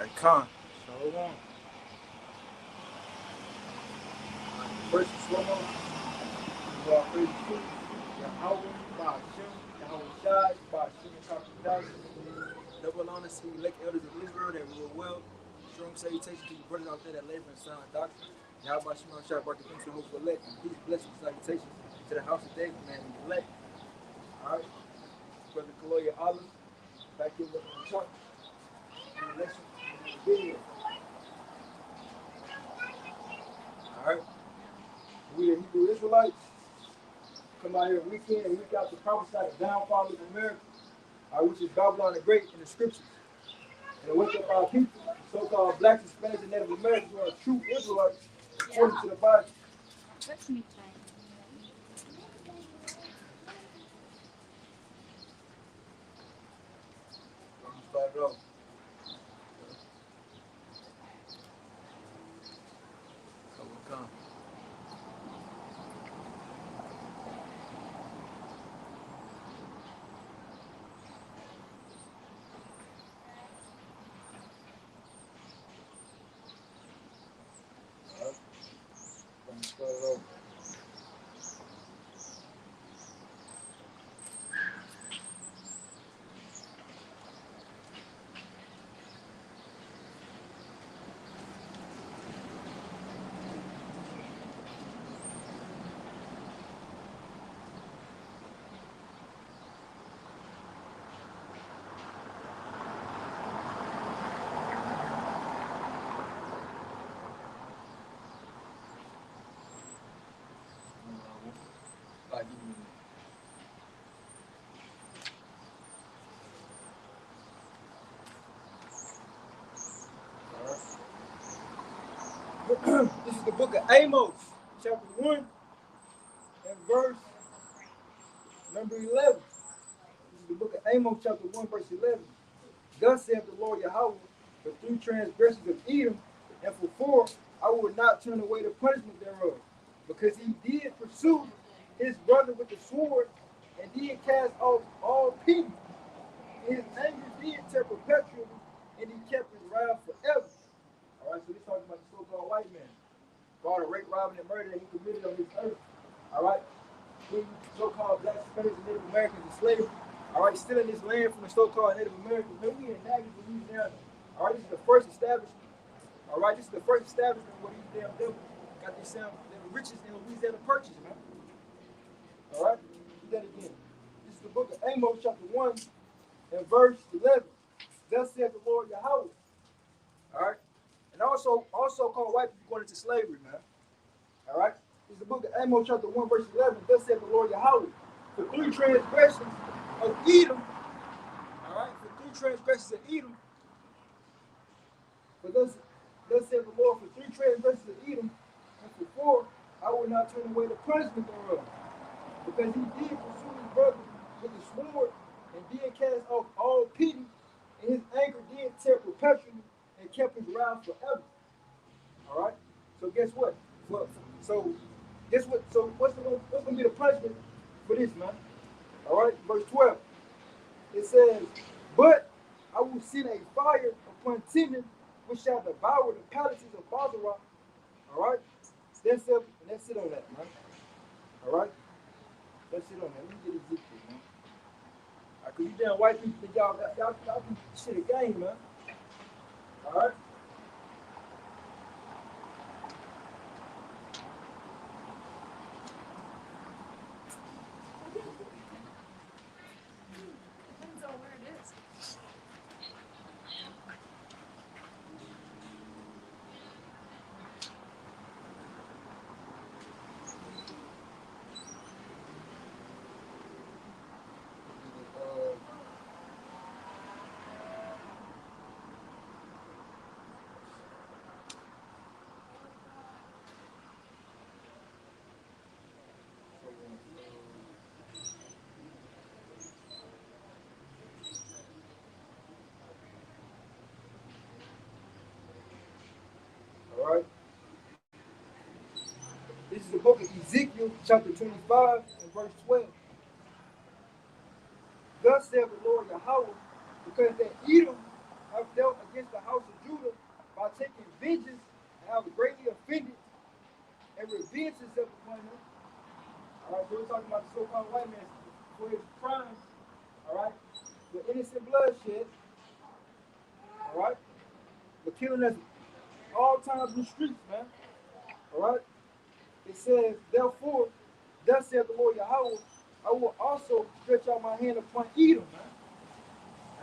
Alright, Khan. So on. First and foremost, we are praise the Yahweh, Ba'ashem, Yahweh Shai, Ba'ashem, Kakadai. Double honor to the elect elders of Israel that rule well. Strong salutation to you brothers out there that labor in sound doctrine. Yahweh Shema Shai, Baruch the hopeful elect. And peace, blessings, salutations to the house of David, man, and the elect. Alright. Brother Kaloya Allah, back here with the church. The election video. Alright. We the Hebrew Israelites come out here week in and week out to prophesy the downfall of America, which is Babylon the Great in the scriptures. And to wake up our people, so-called blacks, Hispanics, and Native Americans who are true Israelites according to the Bible. Touch me, Start it off. Come. Start it off. This is the book of Amos, chapter 1, and verse number 11. This is the book of Amos, chapter 1, verse 11. Thus saith the Lord Yahweh, for 3 transgressions of Edom, and for 4, I will not turn away the punishment thereof, because he did pursue his brother with the sword, and did cast off all pity. And his anger did tear perpetually, and he kept his wrath forever. All right, so this talking about the so-called white man. For all the rape, robbing, and murder that he committed on this earth. All right, we so-called black Hispanics and Native Americans in slavery. All right, stealing this land from the so-called Native Americans. Man, we in Naggy, Louisiana. All right, this is the first establishment. All right, this is the first establishment where these damn devils got this sound, the riches in Louisiana purchased, man. All right, do that again. This is the book of Amos, chapter 1, and verse 11. Thus saith the Lord Yahweh. All right, and also called white people going into slavery, man. All right, this is the book of Amos, chapter 1, verse 11. Thus saith the Lord Yahweh. For 3 transgressions of Edom, all right, for 3 transgressions of Edom, but thus saith the Lord, for 3 transgressions of Edom, and for 4, I will not turn away the punishment thereof, because he did pursue his brother with the sword, and did cast off all pity, and his anger did tear perpetually, and kept his wrath forever. All right. So guess what? So guess what? So what's going to be the punishment for this, man? All right. Verse 12. It says, "But I will send a fire upon Timon, which shall devour the palaces of Basra." All right. That's it on that, man. All right. That's it on that. Let me get Ezekiel, man. Cause you damn white people think y'all do shit a game, man. All right. Depends on where it is. All right. This is the book of Ezekiel, chapter 25, and verse 12. Thus saith the Lord Yahweh, because that Edom have dealt against the house of Judah by taking vengeance and have greatly offended and revenged himself upon them. All right, so we're talking about the so-called white man for his crimes. All right, with innocent bloodshed. All right, but killing us all times in the streets, man. All right, it says, therefore, thus saith the Lord Yahweh, I will also stretch out my hand upon Edom, man.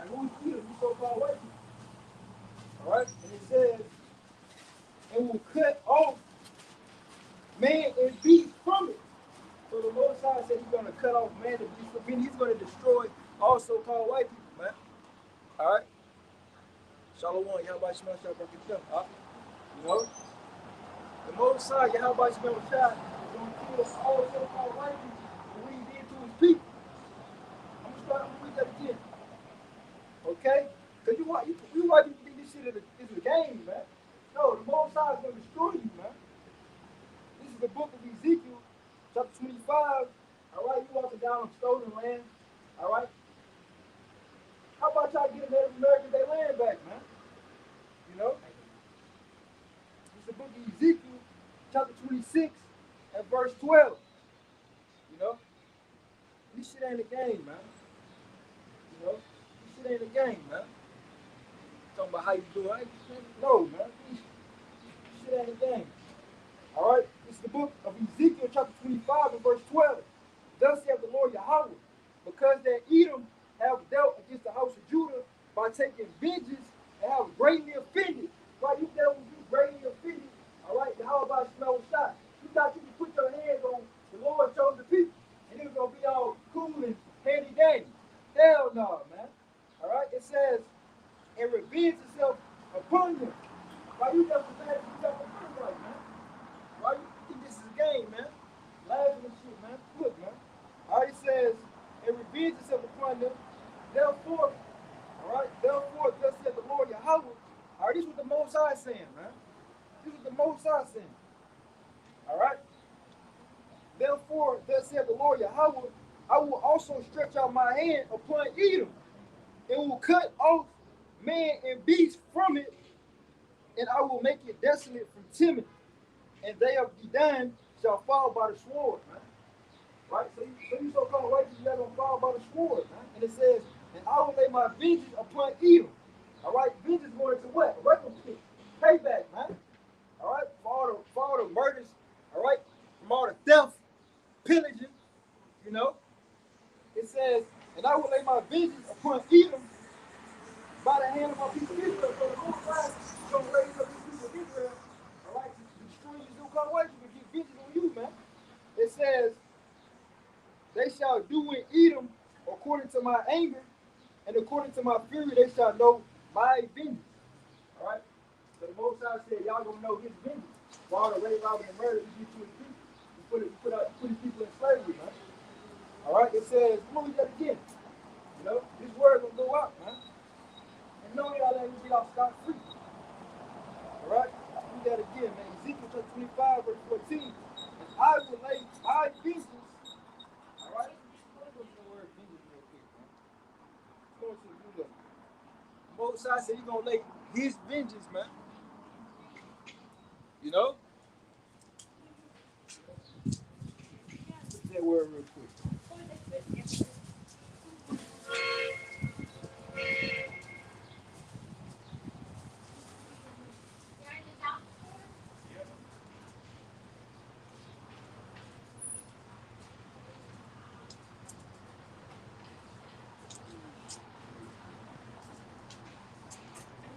And who's Edom? You so-called white people. All right, and it says, and will cut off man and beast from it. So the Most High said he's going to cut off man and beast from it. Meaning he's going to destroy all so-called white people, man. All right. Shalom, Yahweh Shema Shabbat. You know, the Most High, Yahweh Shema Shabbat, is going to kill all so-called white people for what he did to his people. I'm going to read that again. Okay? Because you white people think this shit is a game, man. No, the Most High is going to destroy you, man. This is the book of Ezekiel, chapter 25. All right, you walking down on stolen land. All right. How about y'all get Native Americans their land back, man? You know? It's the book of Ezekiel, chapter 26, and verse 12. You know? This shit ain't a game, man. You know? This shit ain't a game, man. Talking about how you do it. No, man. This shit ain't a game. All right? It's the book of Ezekiel, chapter 25, and verse 12. Thus saith the Lord Yahweh, because that Edom have dealt against the house of Judah by taking vengeance and have greatly offended. Why you dealt with you greatly offended? All right, how about smell a shot? You thought you could put your hands on the Lord chose the people, and it was gonna be all cool and handy dandy. Hell no, man. All right, it says, and revenge itself upon them. Why you dealt with that? You dealt with them right, man. Why you think this is a game, man? Laughing and shit, man. Look, man. All right, it says, and revenge itself upon them. Therefore, all right, therefore, thus said the Lord Yahweh. All right, this is what the Most High is saying, man. This is what the Most High is saying. All right. Therefore, thus said the Lord Yahweh, I will also stretch out my hand upon Edom, and will cut off man and beast from it, and I will make it desolate from Timon, and they of Dedan shall fall by the sword, man. Right? So you so-called white people that don't fall by the sword, man. And it says, and I will lay my vengeance upon Edom. All right, vengeance going into what? Recompense, payback, man. All right, for all the murders, all right, from all the theft, pillaging, you know. It says, and I will lay my vengeance upon Edom by the hand of my people Israel. So the Most High is going to raise up these people of Israel, all right, to destroy you so-called white people, get vengeance on you, man. It says, they shall do in Edom according to my anger, and according to my fury, they shall know my vengeance. All right? So the Most High said, y'all gonna know his vengeance. For all the rape, robbing, and murder he did to his people. He put his people in slavery, man. All right? It says, come on, we got again. You know, this word gonna go out, man. And no, y'all ain't gonna get off scot-free. All right? We got again, man. Ezekiel chapter 25, verse 14. And I will lay my vengeance. All right? Let's go to the word vengeance real quick, man. Go to the Lord. Most High said he's gonna lay his vengeance, man. You know? Look at that word real quick.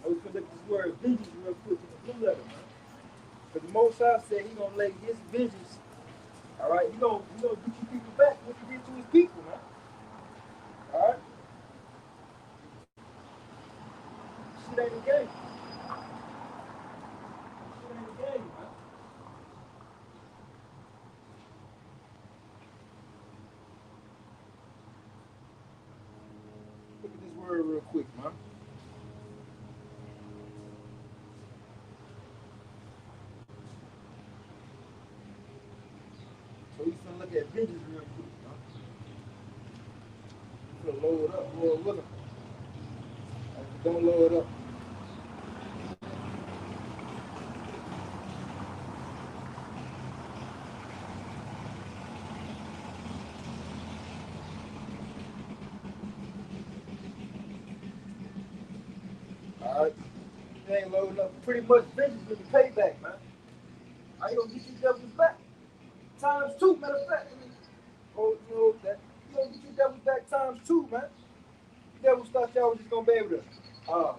I was gonna look at this word vengeance real quick in the blue letter, man. Because the Most High said he's gonna lay his vengeance. All right, he gonna get your people back what he did to his people, man. All right? Shit ain't a game. Shit ain't a game, man. Look at this word real quick, man. So he's gonna look at vengeance real quick, man. He's gonna load up, Lord willing. Don't load up. It ain't low enough. Pretty much vengeance with the payback, man. How you gonna get these devils back? Times two, matter of fact. Oh, you know that you gonna get your devils back times two, man. The devils thought y'all was just gonna be able to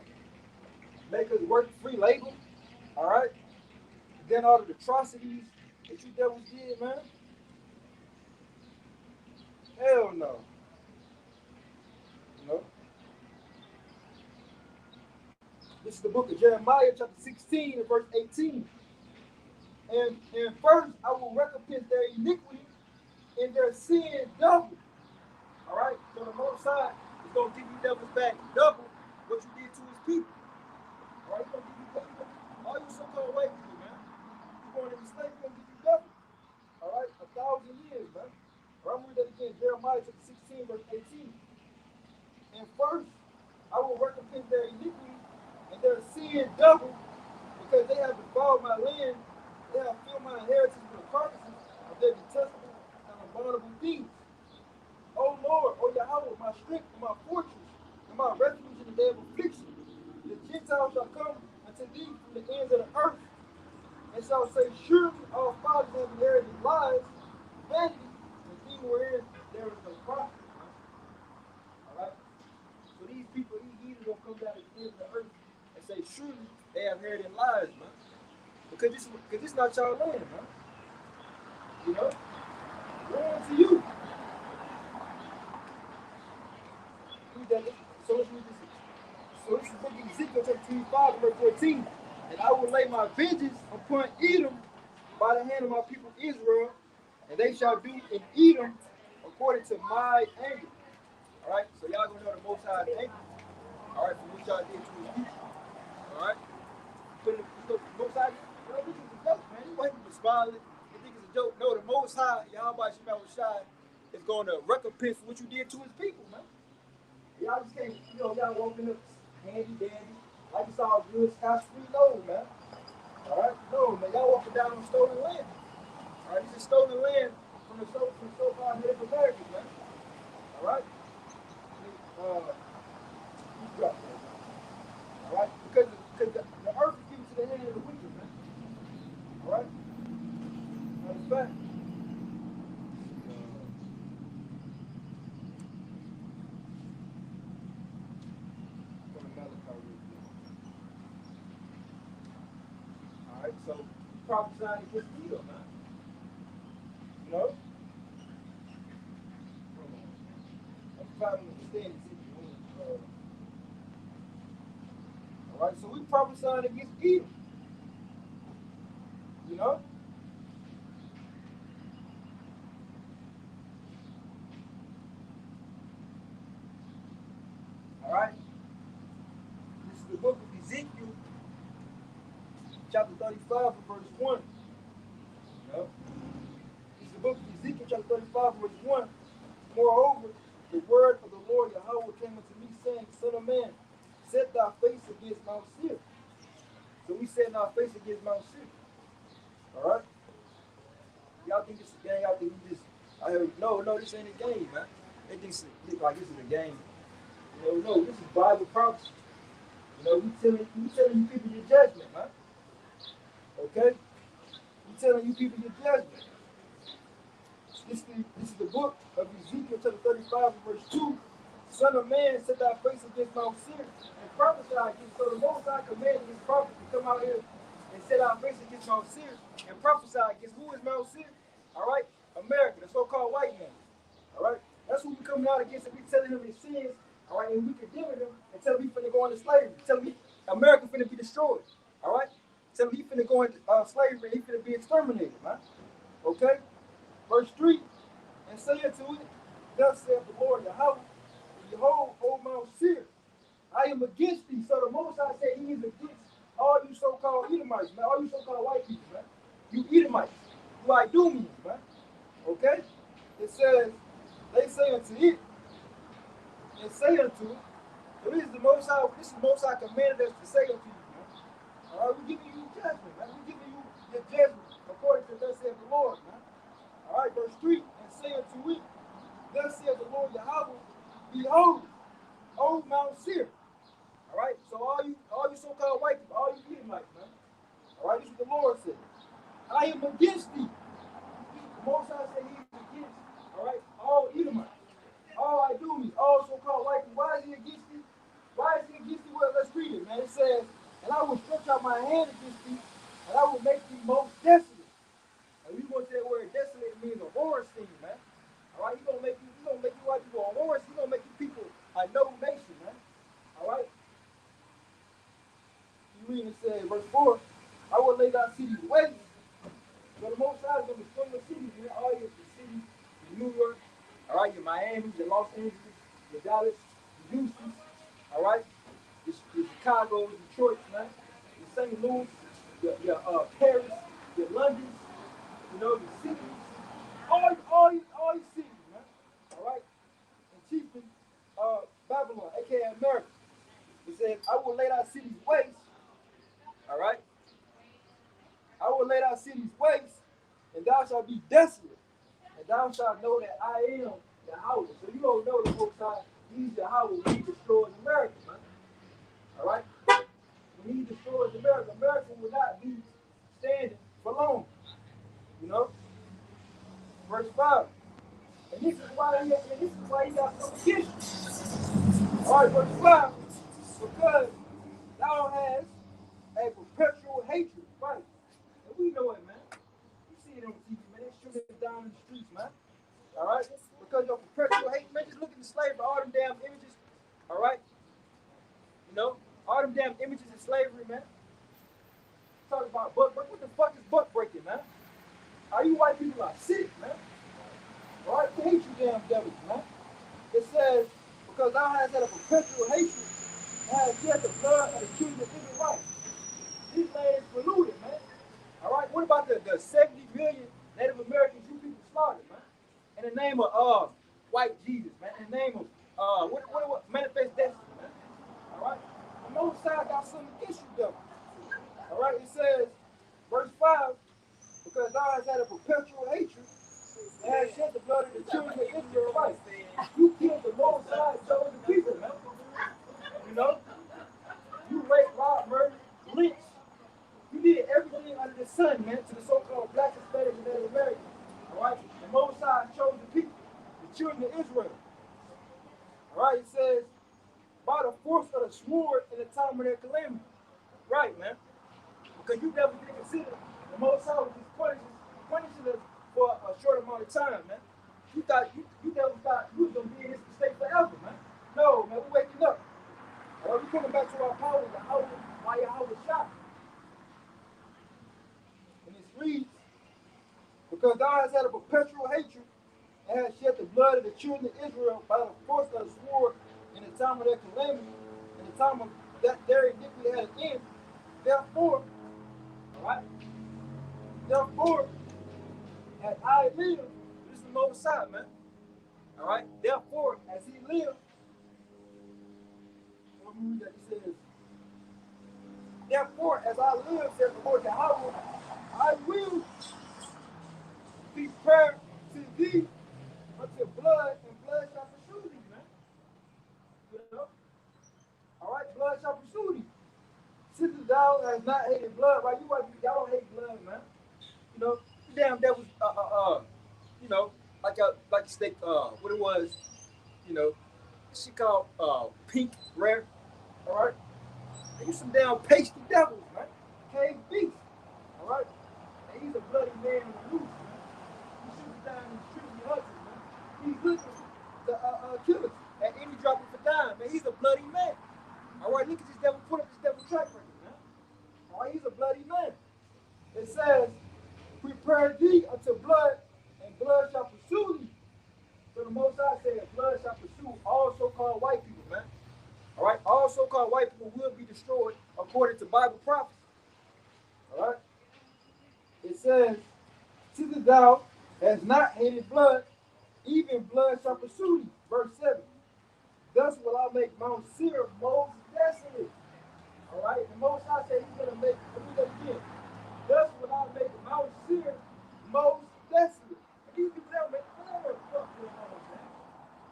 make us work free labor, all right? Then all the atrocities that you devils did, man. Hell no. You know, this is the book of Jeremiah, chapter 16, and verse 18. And first, I will recompense their iniquity and their sin double. All right? So the Most High is going to give you devils back double what you did to his people. All right? He's going to give you double. All you so-called white people, man. You're going into slavery, he's going to give you double. All right? 1,000 years, man. All right, I'm read that again. Jeremiah chapter 16, verse 18. And first, I will recompense their iniquity and their sin double because they have defiled my land. They have filled my inheritance with the carcasses of their detestable and abominable deeds. O Lord, O Yahweh, my strength and my fortress, and my refuge in the day of affliction. The Gentiles shall come unto thee from the ends of the earth, and shall say, surely our fathers have inherited lies, vanity, and evil wherein there is no profit. All right? So these people, these heathens, gonna come down to the ends of the earth and say, surely they have inherited lies, man. Because this not y'all land, man. You know? Woe to you. Read that. So let's read this. So this is the book of Ezekiel chapter 25, verse 14. And I will lay my vengeance upon Edom by the hand of my people Israel, and they shall do in Edom according to my anger. All right? So y'all gonna know the Most High anger. All right? For what y'all did to his people. All right? But the Most High, you know, this is a joke, man. You ain't smiling. You think it's a joke. No, the Most High, Yahweh Shai, is going to recompense what you did to his people, man. Y'all just can't, you know, y'all walking up handy dandy, like it's all good, scotch free, no, man. All right? No, man. Y'all walking down on stolen land. All right? This is stolen land from the so-called Native Americans, man. All right? You drop that, man. All right? Because the earth is given to the hand of the wicked, man. All right? Matter of fact, all right? So, prophesying against Edom, man. You know? I'm trying to understand this. All right? So, we prophesying against Edom. You know? All right? This is the book of Ezekiel, chapter 35, verse 1. You know? This is the book of Ezekiel, chapter 35, verse 1. Moreover, the word of the Lord Yahweh came unto me, saying, Son of man, set thy face against Mount Seir. So we set our face against Mount Seir. All right? Y'all think it's a game? Y'all think we just, I heard, no, this ain't a game, man. They think like this is a game. You know, no, this is Bible prophecy. You know, we telling you people your judgment, man. Okay? We telling you people your judgment. This is the book of Ezekiel chapter 35, verse 2. Son of man, set thy face against Mount Seir and prophesy against. So the Most High commanded his prophet to come out here and set our face against Mount Seir and prophesy against who is Mount Seir? All right? America, the so-called white man. All right? That's who we coming out against, and we telling him his sins. All right? And we condemning him and tell him he finna go into slavery. Tell him America finna be destroyed. All right? Tell him he finna go into slavery and he finna be exterminated, man. Okay? Verse 3, and say unto it, thus saith the Lord Yahweh, behold, O Mount Seir, I am against thee. So the Most High said he is against all you so-called Edomites, man, all you so-called white people, man. You Edomites, you Idumeans, man. Okay? It says, they say unto it, and say unto it, so this is the Most High commanded us to say unto you, man. All right, we're giving you judgment, man. We're giving you your judgment according to thus saith the Lord, man. All right, verse 3, and say unto it, thus saith the Lord Yahweh, behold, O Mount Seir. All right, so all all you so-called white people, all you Edomites, man. All right, this is the Lord said. I am against thee. The Most High said he is against, all right, all Edomites. All I do is all so-called white people. Why is he against thee? Why is he against thee? Well, let's read it, man. It says, and I will stretch out my hand against thee, and I will make thee most desolate. And you going to say the word desolate means a horror scene, man. All right, he's gonna make you white people a horror. He's gonna make you people a no nation, man. All right. You read it says, verse 4, I will lay thy cities waste. So the Most High is gonna destroy your cities, man. All your cities, your New York, all right, your Miami, your Los Angeles, your Dallas, your Houston, all right, your Chicago, Detroit, man, your St. Louis, your Paris, your London, you know, your cities, all your cities, man. All right, and chiefly Babylon, aka America. It says, I will lay thy cities waste. All right, I will lay thy cities waste, and thou shalt be desolate, and thou shalt know that I am Yahweh. So you don't know the Most High. He's Yahweh when he destroys America, man. All right, when he destroys America, America will not be standing for long. You know, verse 5. And this is why he got so against you. All right, verse 5. Because thou hast a perpetual hatred, right? And we know it, man. You see it on TV, man. They shooting it down in the streets, man. All right? Because your perpetual hate, man. Just look at the slavery, all them damn images. All right? You know, all them damn images of slavery, man. Talking about butt breaking. What the fuck is butt breaking, man? Are you white people are sick, man? All right? They hate you damn devils, man. It says, because thou hast had a perpetual hatred, and hast shed the blood of the children of Israel. This land is polluted, man. All right. What about the 70 million Native Americans you people slaughtered, man? In the name of white Jesus, man. In the name of what manifest destiny, man. All right. The Most High got something against you, devil. All right. It says, verse 5, because thou hast had a perpetual hatred and hast shed the blood of the children of Israel, right? You killed the Most High chosen people, man. You know, you raped, robbed, murdered, lynched. You did everything under the sun, man, to the so-called black, Hispanic, and Native American. All right? The Most High chose the people, the children of Israel. All right? It says, by the force of the sword in the time of their calamity. Right, man. Because you never did consider the Most High was just punishing us for a short amount of time, man. You never thought you was going to be in this state forever, man. No, man, we're waking up. All right, we're coming back to our power, why Yahweh shot. And it reads, because thou hast had a perpetual hatred and hast shed the blood of the children of Israel by the force of the sword in the time of their calamity, in the time of that their iniquity had an end. Therefore, all right, therefore, as I live, this is the Most High, man. All right, therefore, as he lived, let me read that. He says, therefore, as I live, says the Lord Yahweh, I will prepare to thee unto blood, and blood shall pursue thee, man. You know? All right, blood shall pursue thee. Since thou hast not hated blood, right? Y'all don't hate blood, man. You know, damn, that was you know, like a steak, what it was, you know, she called pink rare. All right, and you some damn pasty devils, man. Cave beast. All right, and he's a bloody man on the loose, man. He shoots down in the street and hugs it, man. He's looking to kill us at any drop of a dime, man. He's a bloody man. All right, look at this devil. Put up this devil track record, man. All right, he's a bloody man. It says, prepare thee unto blood, and blood shall pursue thee. So the Most High said, blood shall pursue all so-called white people, man. All right, all so-called white people will be destroyed according to Bible prophecy. All right, it says, since thou hast not hated blood, even blood shall pursue thee. Verse 7. Thus will I make Mount Seir most desolate. All right, the Most High said he's going to make, let me that again. Thus will I make Mount Seir most desolate. And these people that make, what the fuck going on, man?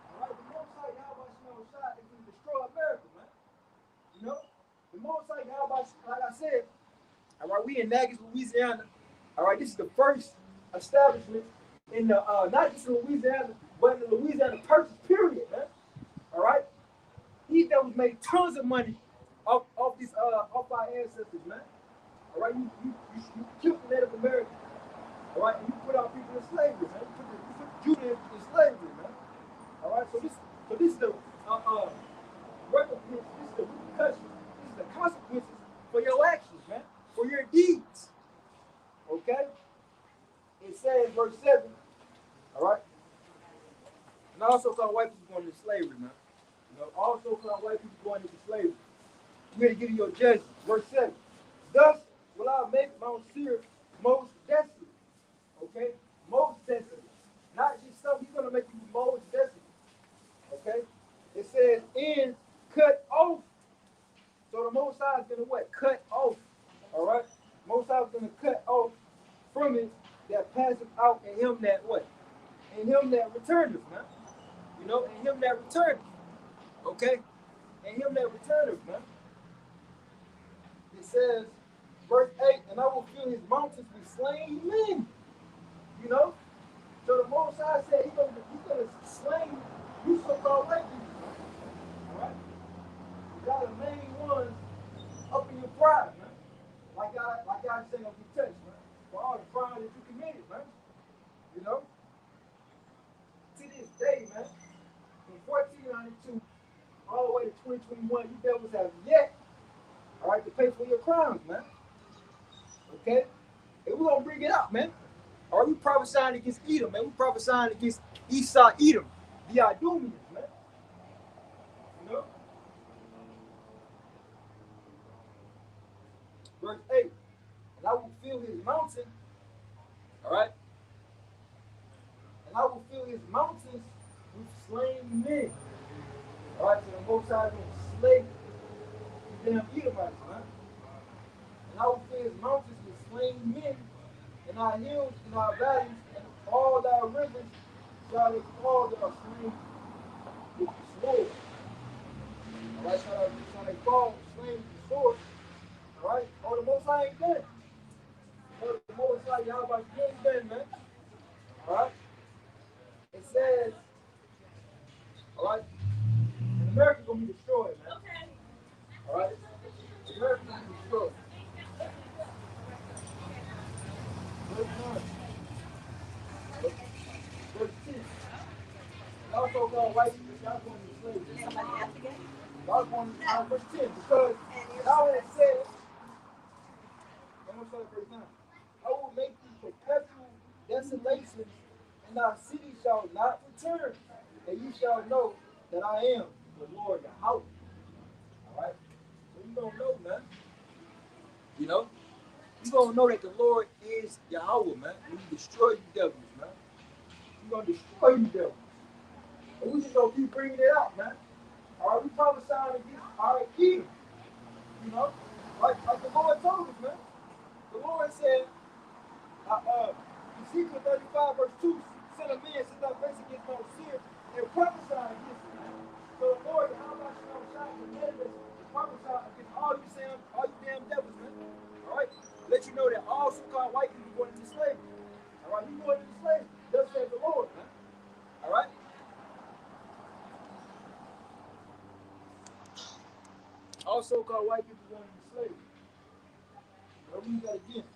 All right, the Most High, Yahweh Shai is going to destroy America, man. You know, the most like I said, all right, we in Natchez, Louisiana. All right, this is the first establishment in the not just in Louisiana, but in the Louisiana Purchase period, man. All right, these devils made tons of money off these off our ancestors, man. All right, you killed the Native Americans. All right, and you put our people in slavery, man. You put Judah in slavery, man. All right, so this is the recompense, this is the repercussions, this is the consequences for your actions, man, for your deeds. Okay? It says, verse 7, all right? And also called white people going into slavery, man. You know, also called white people going into slavery. I'm going to give you your judgment. Verse 7. Thus will I make Mount Seir most desolate. Okay? Most desolate. Not just some, he's going to make you most desolate. Okay? It says, and cut off. So the Most High is going to what? Cut off. All right? Most High is going to cut off from it that passeth out in him that what? In him that returneth, man. You know, in him that returneth. Okay? In him that returneth, man. It says, verse 8, and I will fill his mountains with slain men. You know? So the Most High said he's going to slay you so-called white people, man. All right? You got the main ones up in your pride, man. Like I saying on your text, man. For all the crime that you committed, man. You know? To this day, man, from 1492 all the way to 2021, you devils have yet, all right, to pay for your crimes, man. Okay? And we're going to bring it up, man. All right, we prophesying against Edom, man. We prophesying against Esau, Edom, the Idumeans, man. You know? Verse 8, and I will fill his mountain, all right? And I will fill his mountains with slain men. All right, so the Most High is going to slay the damn Edomites, man. And I will fill his mountains with slain men, and our hills and our valleys, and all thy rivers shall they fall that are slain with the sword. All right, shall they fall slain with the sword. All right, oh, the Most High ain't done. Oh, the Most High, y'all about to ain't done, man. All right, it says, all right, and America's gonna be destroyed, man. All right, America's gonna be destroyed. Verse 9. Verse 10. Also called white people, y'all going to slavery. Y'all going to verse 10, because now it says, I'm going to start at verse 9. I will make you perpetual desolation, and our city shall not return, and you shall know that I am the Lord Yahweh. Alright? So you don't know, man. You know? You gonna know that the Lord is Yahweh, man. When you destroy you devils, man. You're gonna destroy you devils. And we just gonna keep bringing it out, man. Alright, we prophesying against our kingdom. You know? Like the Lord told us, man. The Lord said, Ezekiel 35, verse 2, Son of man, sit thy face against Mount Seir and prophesy against it. So the Lord, how about you know, shot commanded us to prophesy against all you damn devils, man. Alright? Let you know that all so-called white people going into slavery. Alright, you going into slavery. Thus says the Lord, man. Alright? All so-called white people going into slavery. I'll read that again.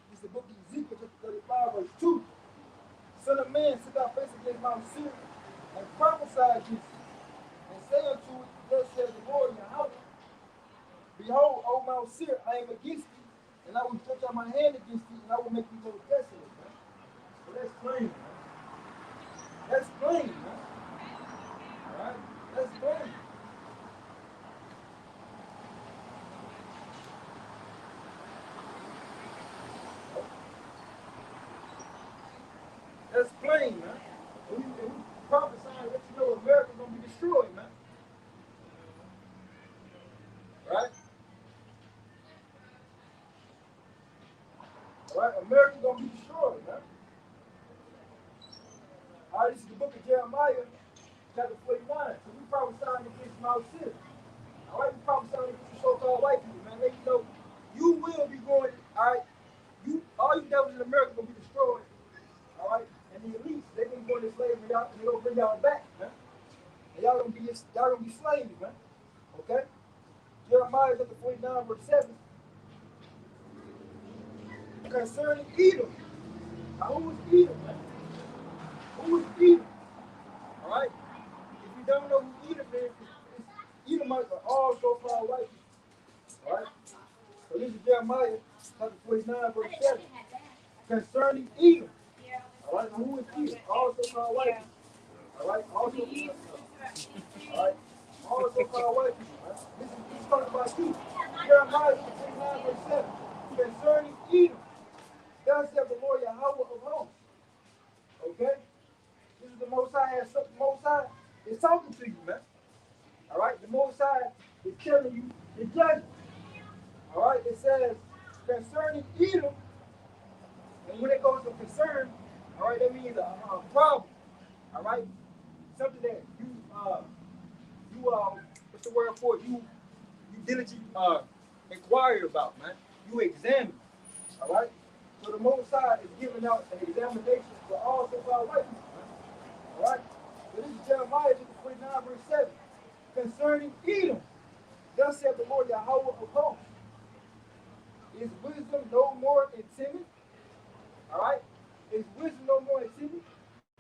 This is the book of Ezekiel, chapter 35, verse 2. Son of man, sit thy face against Mount Seir and prophesy against it. And say unto it, thus says the Lord Yahweh, behold, O Mount Seir, I am against thee, and I will stretch out my hand against thee, and I will make thee so desolate, man. So that's plain, man. That's plain, man. Alright? That's plain. That's plain, man. And we prophesying, let you know America's gonna be destroyed, man. Right? Alright, America's gonna be destroyed, man. Alright, this is the book of Jeremiah, chapter 49. So we prophesying against Mount Seir. All right, you prophesying to you so-called white people, man. Let you know you will be going. All right, all you devils in America gonna be destroyed. All right, and the elites they gonna go into slavery, y'all, and they gonna bring y'all back, man. And y'all gonna be slaves, man. Okay. Jeremiah chapter 49 verse 7 concerning Edom. Now, who is Edom, man? Who is Edom? All right. If you don't know who Edom is, Edomites are all so-called white people. All right. So this is Jeremiah chapter 49 verse 7 concerning Edom. All right. Now, who is Edom? All so-called white people. All right. All right. All so-called white people. All right? This is talking about Edom. Jeremiah 49 verse 7 concerning Edom. Thus saith the Lord Yahweh of hosts. Okay? This is the Most High. The Most High is talking to you, man. All right? The Most High is telling you the judgment. All right? It says concerning Edom, and when it goes to concern, all right, that means a problem. All right? Something that what's the word for it? You diligently inquire about, man. You examine. All right? So the Most High is giving out an examination for all so-called white people. Right? All right? So this is Jeremiah 49 verse 7. Concerning Edom, thus saith the Lord Yahweh of hosts, is wisdom no more in timid? All right? Is wisdom no more in timid?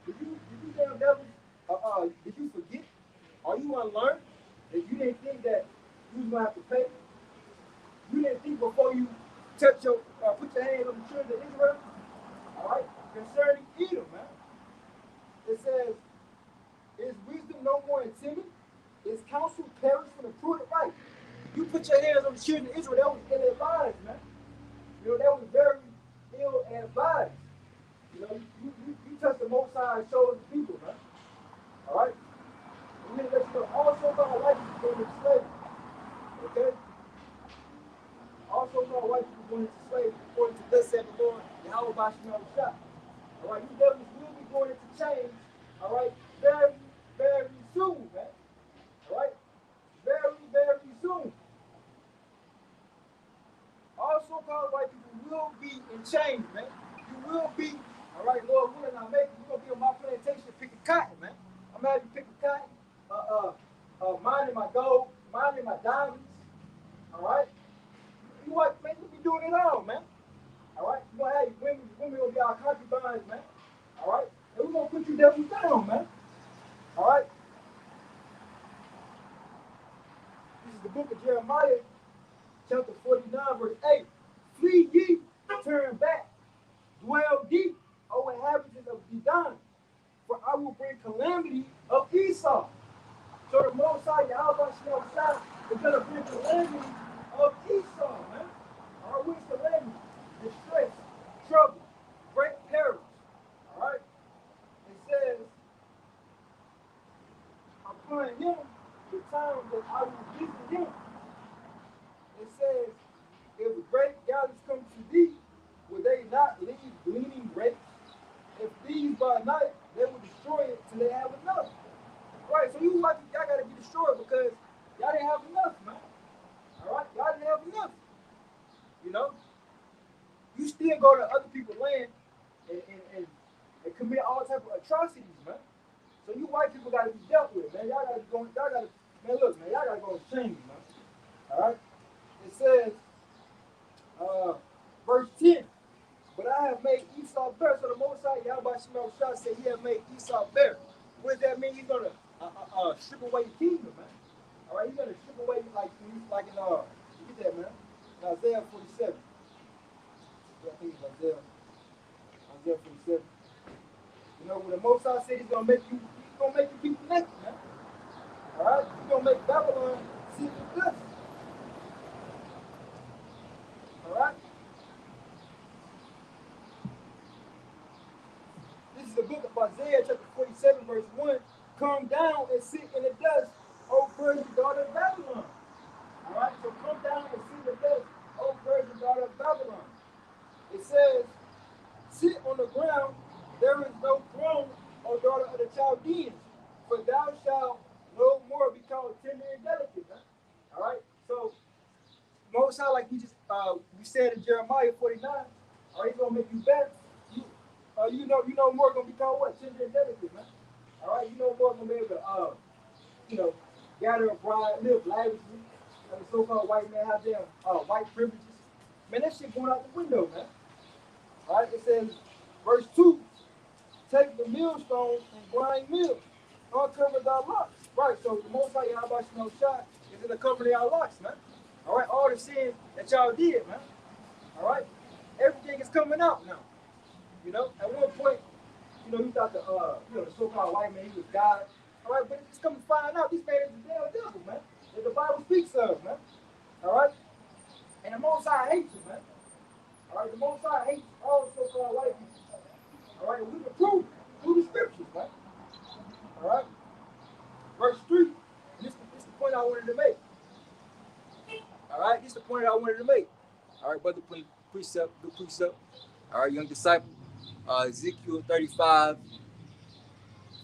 Did you damn devils, did you forget? Are you unlearned? That you didn't think that you was going to have to pay? You didn't think before you touch put your hand on the children of Israel? All right? Concerning Edom, man. It says, is wisdom no more in timid? Is counsel perished from the prudent right? You put your hands on the children of Israel, that was ill-advised, man. You know, that was very ill-advised. You know, you touch the Most High chosen people, man. All right? And then let you know, also my life is going into slavery. Okay? Also my wife is going into slavery, according to thus said the Lord, Yahweh Bashim Shah. All right? You devils will be going into change, all right, very, very soon, man. All right? Very, very soon. Also called white people will be in change, man. You will be, all right, Lord willing, I make you gonna be on my plantation picking cotton, man. I'm gonna have you picking cotton, minding my gold, minding my diamonds, all right? You white man, you be doing it all, man. All right? You gonna have your women gonna be our concubines, man. All right? And we're gonna put you devils down, man. All right? This is the book of Jeremiah, chapter 49, verse 8. Flee ye, turn back, dwell deep, O inhabitants of Edom, for I will bring calamity of Esau. So the Most High, Yahweh Shah, is going to bring calamity of Esau, man. All right, what's calamity? Distress, trouble, great perils. All right? It says, upon him, the time that I will visit him. It says, if great galleys come to thee, will they not leave gleaning grapes? If these by night, they will destroy it till they have enough. Right, so y'all gotta be destroyed because y'all didn't have enough, man. All right, y'all didn't have enough. You know, you still go to other people's land and commit all type of atrocities, man. So you white people gotta be dealt with, man. Man, look, man, y'all gotta go and change, man. All right, it says, verse 10. But I have made Esau bear. So the Most High, Yahweh Shemel Shah said he have made Esau bear. What does that mean? He's gonna strip away the kingdom, man. All right, he's gonna strip away like in get that, man. In Isaiah 47. I think it's Isaiah 47. You know, when the Most High said he's gonna make you people naked, man. All right, he's gonna make Babylon see the dust. All right. This is the book of Isaiah, chapter 47, verse 1. Come down and sit in the dust, O virgin daughter of Babylon. All right, so come down and sit in the dust, O virgin daughter of Babylon. It says, sit on the ground, there is no throne, O daughter of the Chaldeans, for thou shalt no more be called tender and delicate. Huh? All right, High, like we said in Jeremiah 49, all right, he's gonna make you better. You, you know more gonna be called what? Tender and delicate, man. All right, you know more gonna be able to, you know, gather a bride, live lavishly, like the so-called white man have them white privileges. Man, that shit going out the window, man. All right, it says, verse 2, take the millstone and grind milk, uncover thy locks. Right, so the Most High Yahweh Shemel Shai is in the covering of our locks, man. All right, all the sin that y'all did, man. All right, everything is coming out now. You know, at one point, you know, you thought the so-called white man, he was God. All right, but it's coming to find out this man is the damn devil, man. That the Bible speaks of, man. All right, and the Most High hates you, man. All right, the Most High hates all the so-called white people. All right, and we can prove it through the scriptures, man. All right, verse 3. And this is the point I wanted to make. All right, this is the point I wanted to make. All right, brother, precept, good precept. All right, young disciple. Ezekiel 35,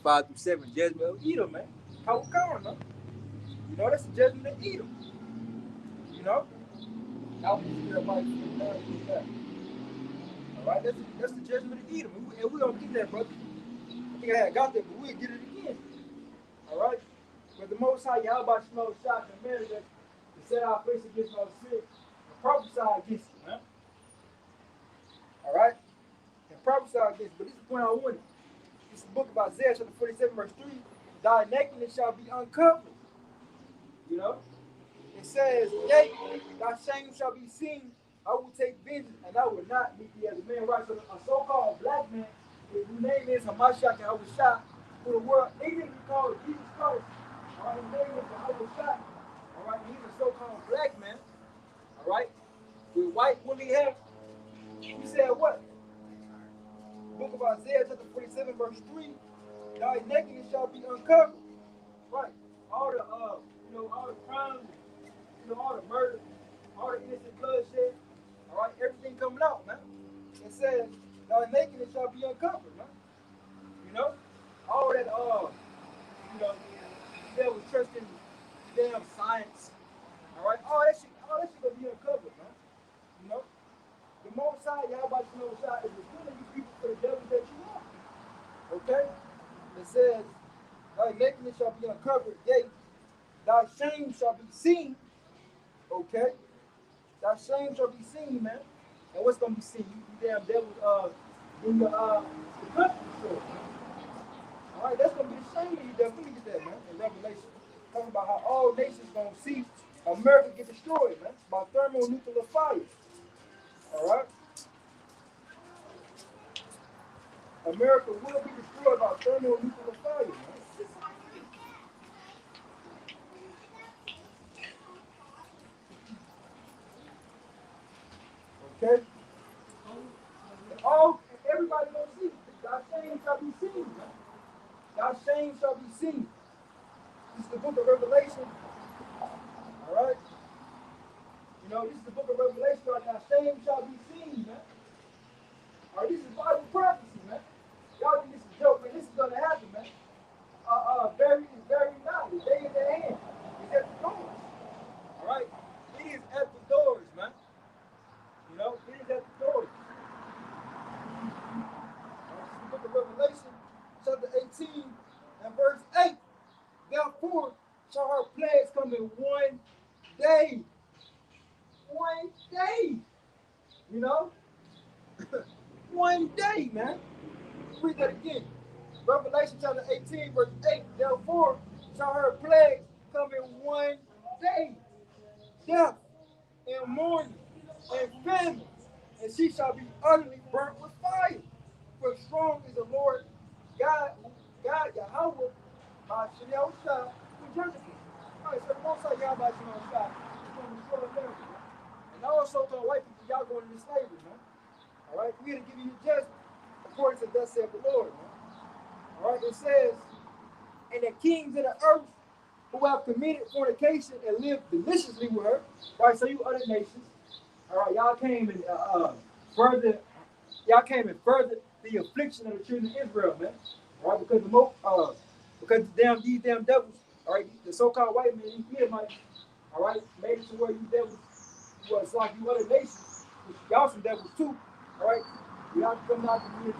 5 through 7. Judgment of Edom, man. How we going, man? You know, that's the judgment of Edom. You know? Now we just get up like that. All right, that's the judgment of Edom. And we don't get that, brother. I think I had got that, but we'll get it again. All right? But the Most High, Yahweh Shemel Shai commanded us to set our face against our sin and prophesy against it, man. All right? And prophesy against it. But this is the point I wanted. This is the book of Isaiah, chapter 47, verse 3. Thy nakedness shall be uncovered. You know? It says, yea, thy shame shall be seen. I will take vengeance, and I will not meet thee as a man. Right? So a so-called black man, whose name is Hamashiach and Hawashi, who the world ignorantly called Jesus Christ. All right, his name is Hawashi. All right, he's a so-called black man. All right, with white woolly hair. He said what? Book of Isaiah, chapter 47, verse 3. Thy nakedness shall be uncovered. Right. All the all the crimes, all the murder, all the innocent bloodshed, all right, everything coming out, man. It says, thy nakedness shall be uncovered, man. You know? All that there was trusting damn science. All right, all that shit gonna be uncovered, man. You know? The Most High, Yahweh Shemel Shai is revealing you people for the devil that you are. Okay? It says, thy nakedness shall be uncovered, yea, thy shame shall be seen. Okay? Thy shame shall be seen, man. And what's gonna be seen? You damn devil in the country store. All right, that's gonna be the shame of you, devil. Let me get that, man. In Revelation, talking about how all nations gonna see America get destroyed, man, by thermonuclear fire. All right? America will be destroyed by thermonuclear fire, man. Okay? Everybody gonna see. Thy shame shall be seen, man. Thy shame shall be seen. This is the book of Revelation. All right? You know, this is the book of Revelation. Thy shame shall be seen, man. All right, this is Bible prophecy, man. Y'all think this is a joke, man. This is gonna happen, man. Very now. The day is at hand. It's at the doors. All right? It is at the doors, man. You know, it is at the doors. This is the book of Revelation, chapter 18 and verse 8. Therefore shall her plagues come in one day. One day. You know? One day, man. Read that again. Revelation chapter 18, verse 8. Therefore shall her plagues come in one day. Death and mourning and famine. And she shall be utterly burnt with fire. For strong is the Lord God Yahweh by Shemel Shai who judges me. All right, so the Most High Yahweh by Shemel Shai is going to destroy America. And also to white people, y'all going into slavery, man. All right, we're going to give you judgment according to thus saith the Lord, man. All right, it says, and the kings of the earth who have committed fornication and lived deliciously with her, right? So you other nations, all right, y'all came and further the affliction of the children of Israel, man. All right, because these damn devils, all right, the so-called white men, these Edomites, all right, made it to where you devils well, it's like you other nations, which y'all some devils too, all right? Y'all come out the community,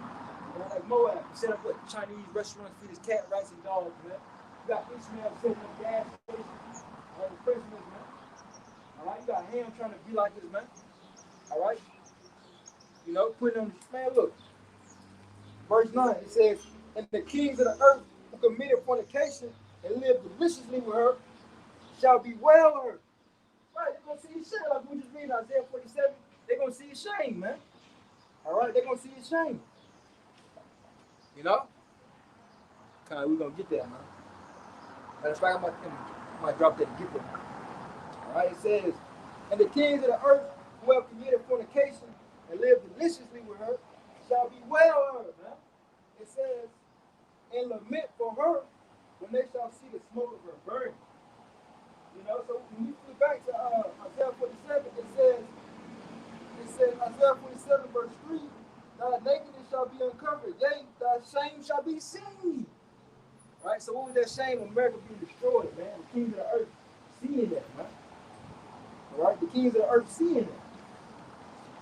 like Moab, set up what Chinese restaurants feed his cat, rice, and dogs, man. You got Ishmael setting up gas stations, all right, Christmas, man. All right, you got Ham trying to be like this, man. All right, you know, putting on, man, look, verse 9, it says, and the kings of the earth who committed fornication and lived deliciously with her shall be well of her. Right, they're going to see his shame. Like we just read Isaiah 47, they're going to see his shame, man. All right, they're going to see his shame. You know? Kind of, we're going to get there, man. Matter of fact, I might drop that and get there. All right, it says, and the kings of the earth who have committed fornication and lived deliciously with her shall be well of her, man. It says, and lament for her when they shall see the smoke of her burning. You know, so when you flip back to Isaiah 47, it says, Isaiah 47, verse 3, thy nakedness shall be uncovered, yea, thy shame shall be seen. Right? So what was that shame of America being destroyed, man? The kings of the earth seeing that, man. All right? The kings of the earth seeing that.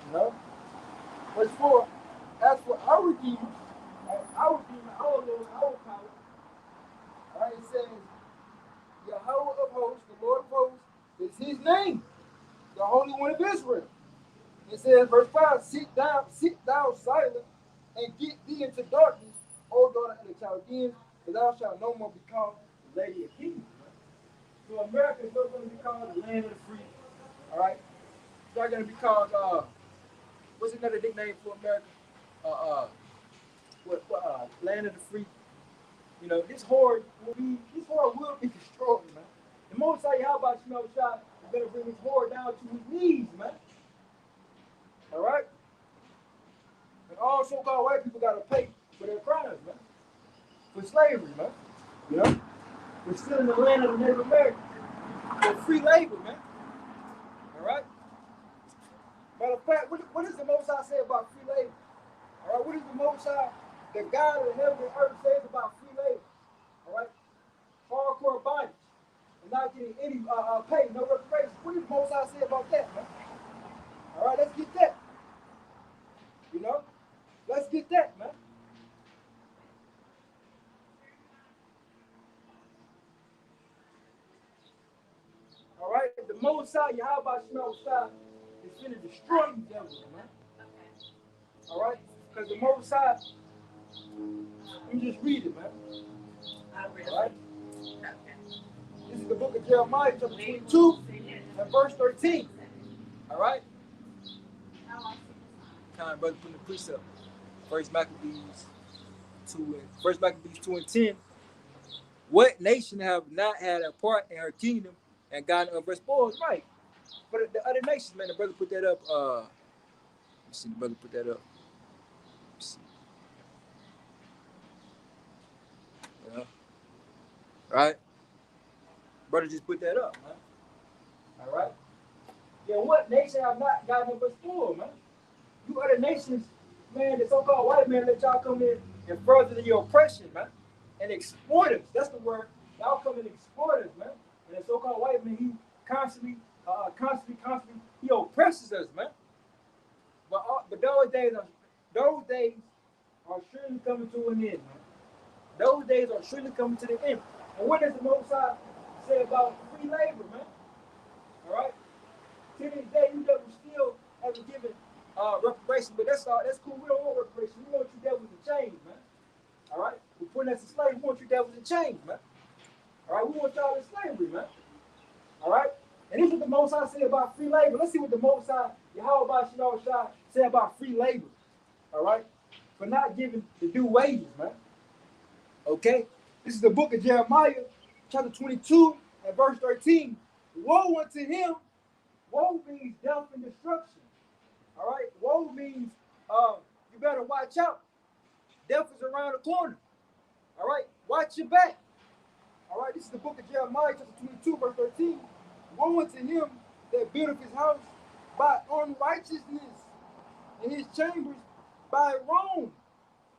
You know? Verse 4, as for our Redeemer, our Lord, our power, all right, it says, Yahweh of hosts, the Lord of hosts, is his name, the Holy One of Israel. It says, verse 5, sit thou silent, and get thee into darkness, O daughter of the Chaldeans, for thou shalt no more be called the Lady of Kings. So America is not going to be called the land of the free. All right? It's not going to be called, what's another nickname for America? Land of the free. You know, this horde will be destroyed, man. The Most High Yahweh Shemel Shah is going to bring his horde down to his knees, man. All right? And all so-called white people got to pay for their crimes, man. For slavery, man. You know? We're still in the land of the Native Americans. For free labor, man. All right? Matter of fact, what does the Most High say about free labor? All right? What does the Most High, the God of heaven and earth, says about free labor? All right? Hardcore bondage. And not getting any pay, no reparations. What does the Most High say about that, man? All right? Let's get that. You know? Let's get that, man. All right? The Most High, Yahweh Shemel Shah, is going to destroy you devils, man. All right? Because the Most High, let me just read it, man. All right? This is the book of Jeremiah, chapter 22, and verse 13. All right? Kind brother putting the precept. First Maccabees 2 and 10. What nation have not had a part in her kingdom and gotten of her spoils? Right. But the other nations, man, the brother put that up. Let me see, the brother put that up. Yeah. Right? Brother just put that up, man. All right? Yeah, what nation have not gotten of her spoil, man? You other nations, man, the so-called white man let y'all come in and further your oppression, man. And exploit us. That's the word. Y'all come and exploit us, man. And the so-called white man, he constantly, he oppresses us, man. But those days are surely coming to an end, man. Those days are surely coming to the end. And what does the Most High say about free labor, man? All right? To this day, you devils still haven't given reparation, but that's cool. We don't want reparation. We want you devils to change, man. All right? We're putting us in slavery. We want you devils to change, man. All right? We want y'all in slavery, man. All right? And this is what the Most High say about free labor. Let's see what the Most High, Yahweh Shemel Shah, say about free labor. All right? For not giving the due wages, man. Okay? This is the book of Jeremiah, chapter 22, and verse 13. Woe unto him. Woe means death and destruction. All right? Woe means you better watch out. Death is around the corner. All right? Watch your back. All right? This is the book of Jeremiah, chapter 22, verse 13. Woe unto him that buildeth his house by unrighteousness, and his chambers by wrong,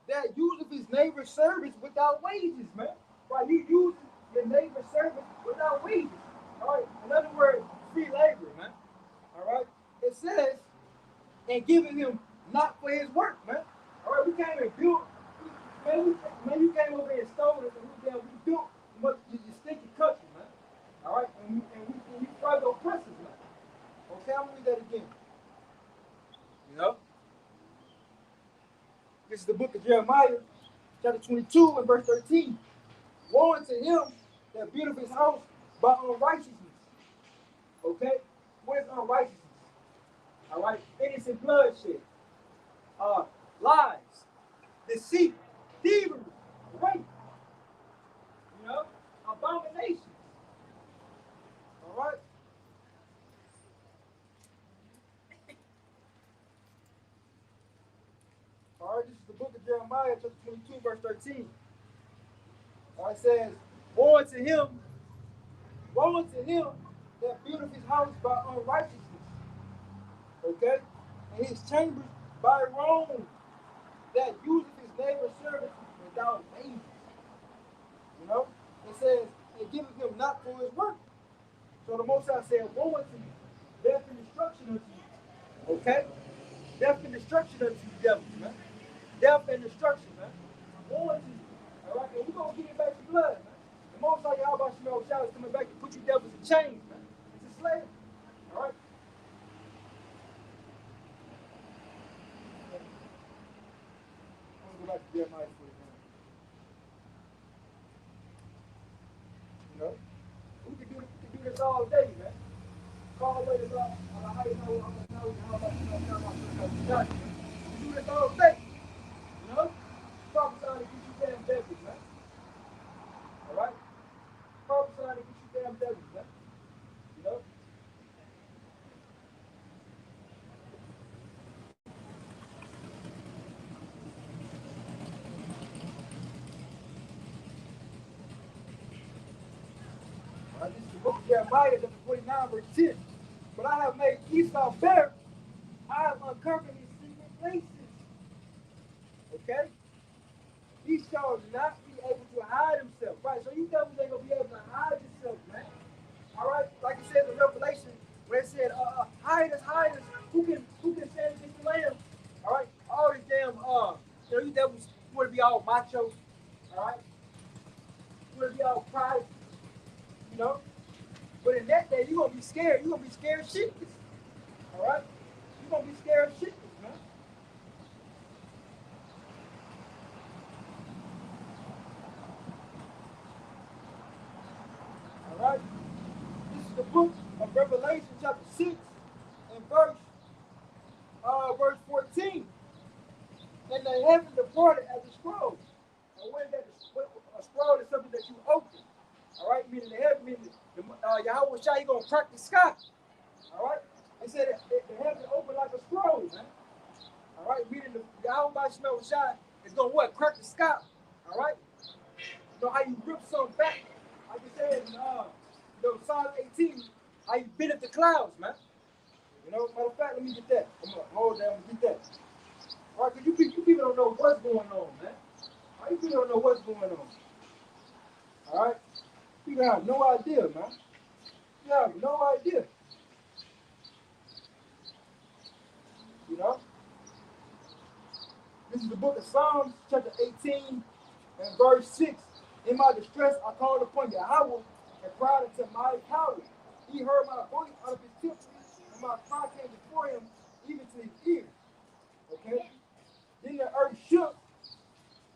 that useth his neighbor's service without wages, man. Right? You use your neighbor's service without wages. All right? In other words, free labor, man. All right? it says, and giving him not for his work, man. All right, we came and built. Man, you came over here and stole it, and we built the stinking country, man. All right, and we tried to oppress us, man. Okay, I'm gonna read that again. You know, this is the book of Jeremiah, chapter 22 and verse 13. Woe unto him that buildeth his house by unrighteousness. Okay, what is unrighteousness? All right, innocent bloodshed, lies, deceit, thievery, rape, you know, abominations. All right. All right, this is the book of Jeremiah, chapter 22, verse 13. All right, it says, woe unto him that buildeth his house by unrighteousness, okay, and his chambers by wrong, that useth his neighbor's servants without wages. You know, it says, and giveth him not for his work. So the Most High said, woe unto you, death and destruction unto you, okay? Death and destruction unto you, devils, man. Death and destruction, man. Woe unto you, all right? And we're going to get it back to blood, man. The Most High Yahweh Shemel Shah is coming back to put you devils in chains, man. It's a slave, all right? I'm going to go back to Jeremiah for a minute. You know? We can do this all day, man. Call away the law. How you know how about you know, we do this all day. You know? Prophesy to get you damn devils, man. Alright? Prophesy to get you damn devils, man. You know? Alright, this is the book of Jeremiah, chapter 49, verse 10. But I have made Esau bare. I have uncovered his secret places. Okay? He shall not be able to hide himself. Right? So you devils ain't gonna be able to hide yourself, man. Alright? Like it says in Revelation, where it said, hide us, who can stand against the Lamb? Alright? All these damn you know, you devils want to be all macho, alright? You want to be all pride, you know? But in that day, you're gonna be scared. You're gonna be scared shitless. Alright? You're gonna be scared shitless, man. Alright? This is the book of Revelation, chapter 6, and verse 14. And the heaven departed as a scroll. And what is that? A scroll is something that you open. Alright? Meaning the heaven, meaning Yahweh Shai, you're gonna crack the sky. Alright? It said that the heaven opened like a scroll, man. Alright? Meaning the Yahweh Shai is gonna what? Crack the sky. Alright? You know how you rip something back. Like you said in Psalm 18, how you bit at the clouds, man. You know, matter of fact, let me get that. I'm gonna hold that, I'm gonna get that. All right, because you people don't know what's going on, man. All right, you people don't know what's going on. All right? You have no idea, man. You have no idea. You know? This is the book of Psalms, chapter 18, and verse 6. In my distress, I called upon Yahweh and cried unto my power. He heard my voice out of his temple, and my cry came before him, even to his ears. Okay? Then the earth shook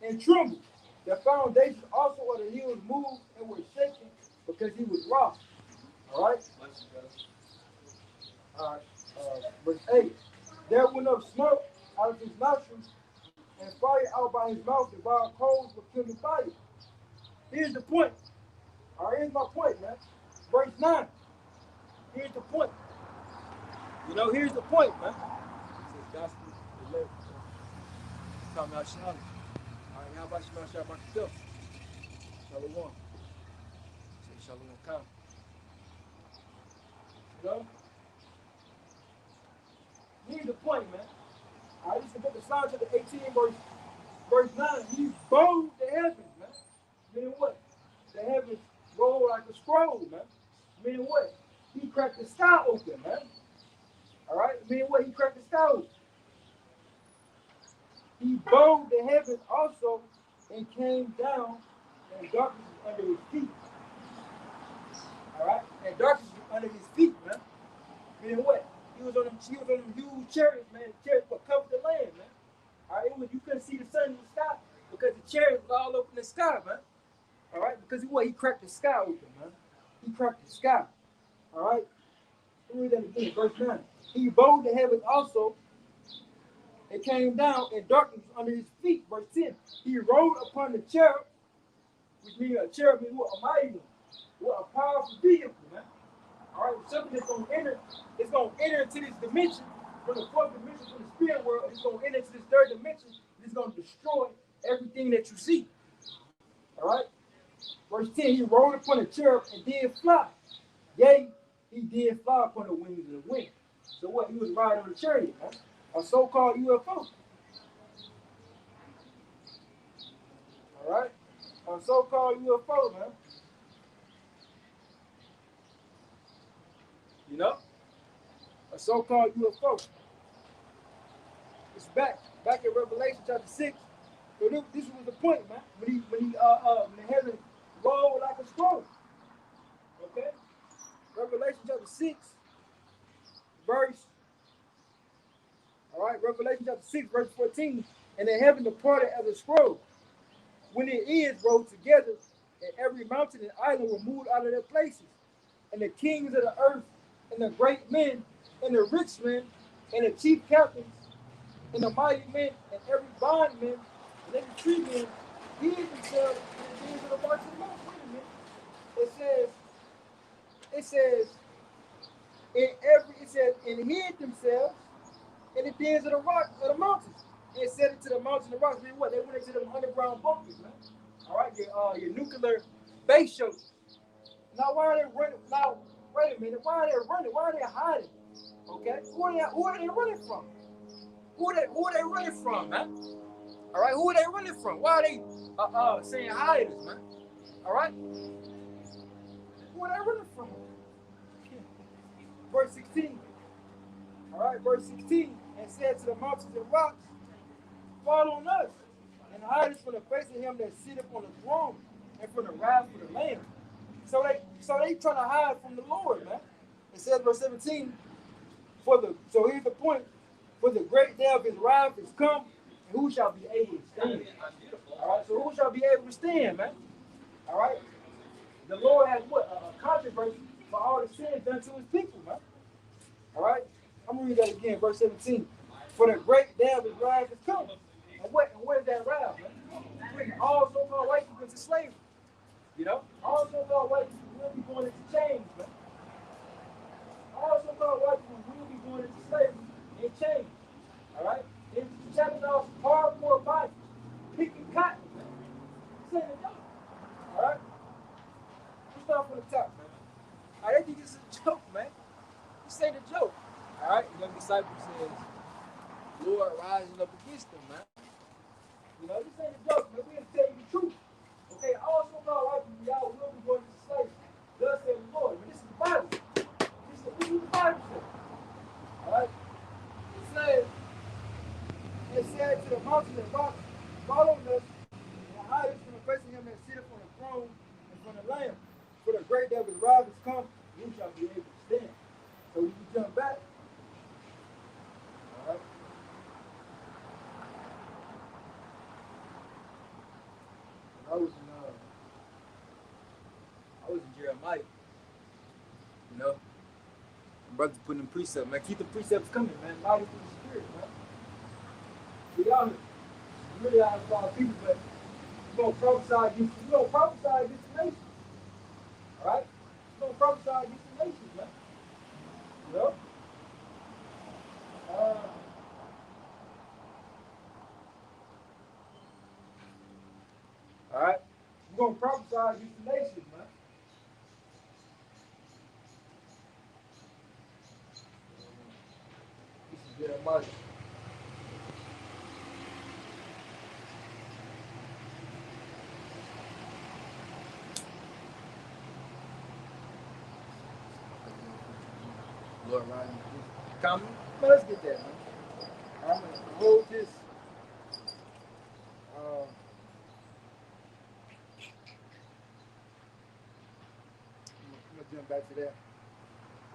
and trembled. The foundations also of the hills moved and were shaken because he was wroth. All right? Verse 8. There went up smoke out of his nostrils, and fire out by his mouth. The wild coals were killing fire. Here's the point. All right, here's my point, man. Verse 9. Here's the point. You know, here's the point, man. It says gospel, the Lord. Talking about Shalom. All right, how about Shalom, Shalom, about yourself? Shalom. Say Shalom, come. You know? Here's the point, man. All right, this is the book of Psalms, chapter 18, verse 9. He bowed the heavens, man. Meaning what? The heavens rolled like a scroll, man. Meaning what? He cracked the sky open, man. All right? Meaning what? He cracked the sky open. He bowed the heavens also and came down, and darkness was under his feet. All right? And darkness was under his feet, man. Meaning what? He was on them huge chariots, man. The chariots what covered the land, man. All right? You couldn't see the sun in the sky because the chariots was all up in the sky, man. All right? Because he cracked the sky open, man. He cracked the sky. All right? Let me read that again, verse 9. He bowed the heavens also. It came down, and darkness was under his feet. Verse 10. He rode upon the cherub, which means a cherub means what? A mighty one. What a powerful vehicle, man. All right, something that's going to enter, it's going to enter into this dimension, from the fourth dimension, from the spirit world, it's going to enter into this third dimension, and it's going to destroy everything that you see. All right? Verse 10, he rode upon a cherub and did fly. Yea, he did fly upon the wings of the wind. So what? He was riding on a chariot, man. A so-called UFO. All right? A so-called UFO, man. You know? A so-called UFO. It's back in Revelation chapter 6. So this was the point, man. When the heaven rolled like a scroll. Okay? Revelation chapter 6, verse. All right, Revelation chapter 6, verse 14. And the heaven departed as a scroll, when it is rolled together, and every mountain and island were moved out of their places. And the kings of the earth, and the great men, and the rich men, and the chief captains, and the mighty men, and every bondman, and every free man, hid themselves in the things of the march of the mountain. Wait a minute. It says, and hid themselves in the dens of the rock of the mountains. And said it to the mountains and the rocks. Mean what? They went into them underground bunkers, man. All right, your nuclear base shelters. Now why are they running? Now, wait a minute. Why are they running? Why are they hiding? Okay? Who are they running from? Who are they running from, man? All right, who are they running from? Why are they saying hiders, man? All right? Who are they running from? Verse 16. All right, verse 16. And said to the mountains and rocks, fall on us, and hide us from the face of him that sitteth on the throne, and from the wrath of the Lamb. So they trying to hide from the Lord, man. It says, verse 17. So here's the point. For the great day of his wrath is come, and who shall be able to stand? All right, so who shall be able to stand, man? All right, the Lord has what? A controversy for all the sins done to his people, man. All right, I'm gonna read that again, verse 17. For the great day of his wrath is come, and what is that wrath, man? All so-called white people into slavery, you know. All so-called white people will be going into chains, man. All so-called white people will be going into slavery and chains. All right? It's chapter off hardcore bodies, picking cotton, man. This ain't a joke. All right? Let's start from the top, man. All right, they think this is a joke, man. This ain't a joke. All right? The young disciple says, Lord rising up against them, man. You know, this ain't a joke, man. We have to tell you the truth. Okay, all so-called white people, y'all will be going into slavery. Thus says the Lord. But this is the Bible. This is the Bible says. All right? It said to the mountains and rocks, follow us, and hide us from the face of him that sitteth on the throne and from the Lamb. For the great day of his wrath is come, you shall be able to stand. So you jump back. All right? I was in Jeremiah. You know? My brother's putting them precepts, man. Keep the precepts coming, man. Light through the spirit, man. We out here. We really out here for our people, but we're going to prophesy against the nation. All right? We're going to prophesy against the nation, man. You know? All right? We're going to prophesy against the nation, man. This is Jeremiah. Lord, right? Coming. Man, let's get that, man. I'm gonna hold this. I'm gonna jump back to that.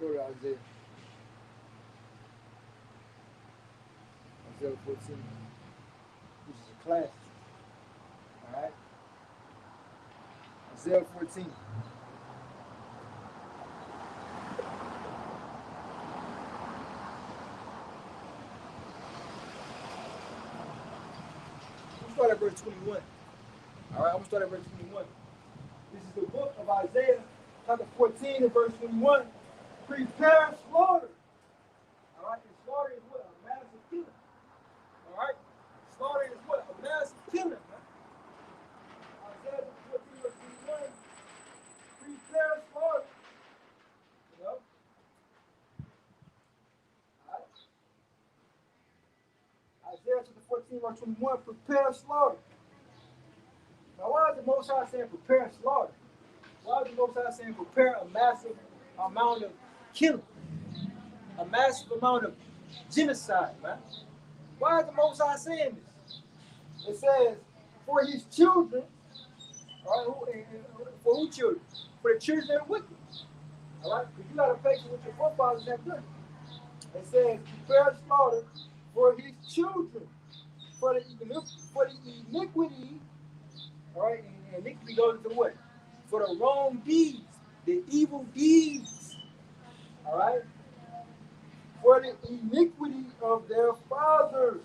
Go to Isaiah. Isaiah 14, which is a classic. All right. Isaiah 14. Let's start at verse 21. All right, I'm gonna start at verse 21. This is the book of Isaiah, chapter 14 and verse 21. Prepare slaughter. All right, and slaughter is what? A massive killing. All right, slaughter is what? A massive killing. Man. Isaiah 14 verse 21. Prepare slaughter. You know? All right. Isaiah chapter 14 verse 21. Prepare slaughter. Now, why is the Most High saying prepare slaughter? Why is the Most High saying prepare a massive amount of killing? A massive amount of genocide, man. Why is the Most High saying this? It says, for his children, all right, for who children? For the children that are wicked. All right? Because you got to pay for what your forefathers have done. It says, prepare slaughter for his children, for the iniquity, all right, and iniquity goes into what? For the wrong deeds, the evil deeds, all right? For the iniquity of their fathers,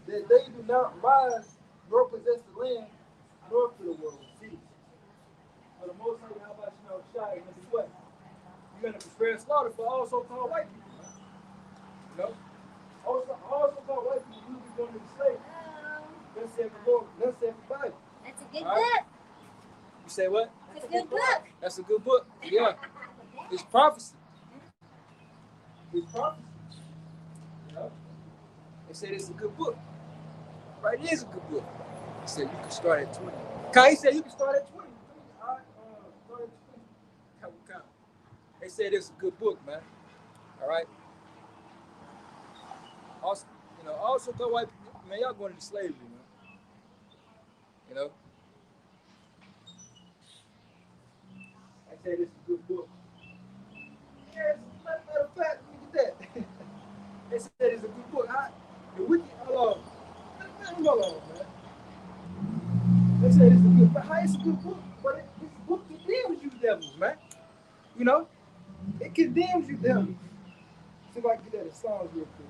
that they do not rise nor possess the land, nor to the world see. For the most part, how about shy? You're gonna do what? You're gonna prepare slaughter for all so-called white people. You know? Also called white people will be going into slavery. Let's say the Lord, let's say the Bible. That's a good book. You say what? That's a good book. That's a good book. Yeah. It's prophecy. It's prophecy. You know? They said it's a good book. Right? It is a good book. He said you can start at 20. Kai said you can start at 20. All right, start at 20. Count. They said it's a good book, man. All right. Also, the white people, man, y'all going into slavery, man. You know. I said it's a good book. Yes, matter of fact, look at that. They said it's a good book. The wicked, hold on, man. They said it's a good book. How it's a good book? But this book condemns you devils, man. You know? It condemns you devils. See if I can get that in Psalms real quick.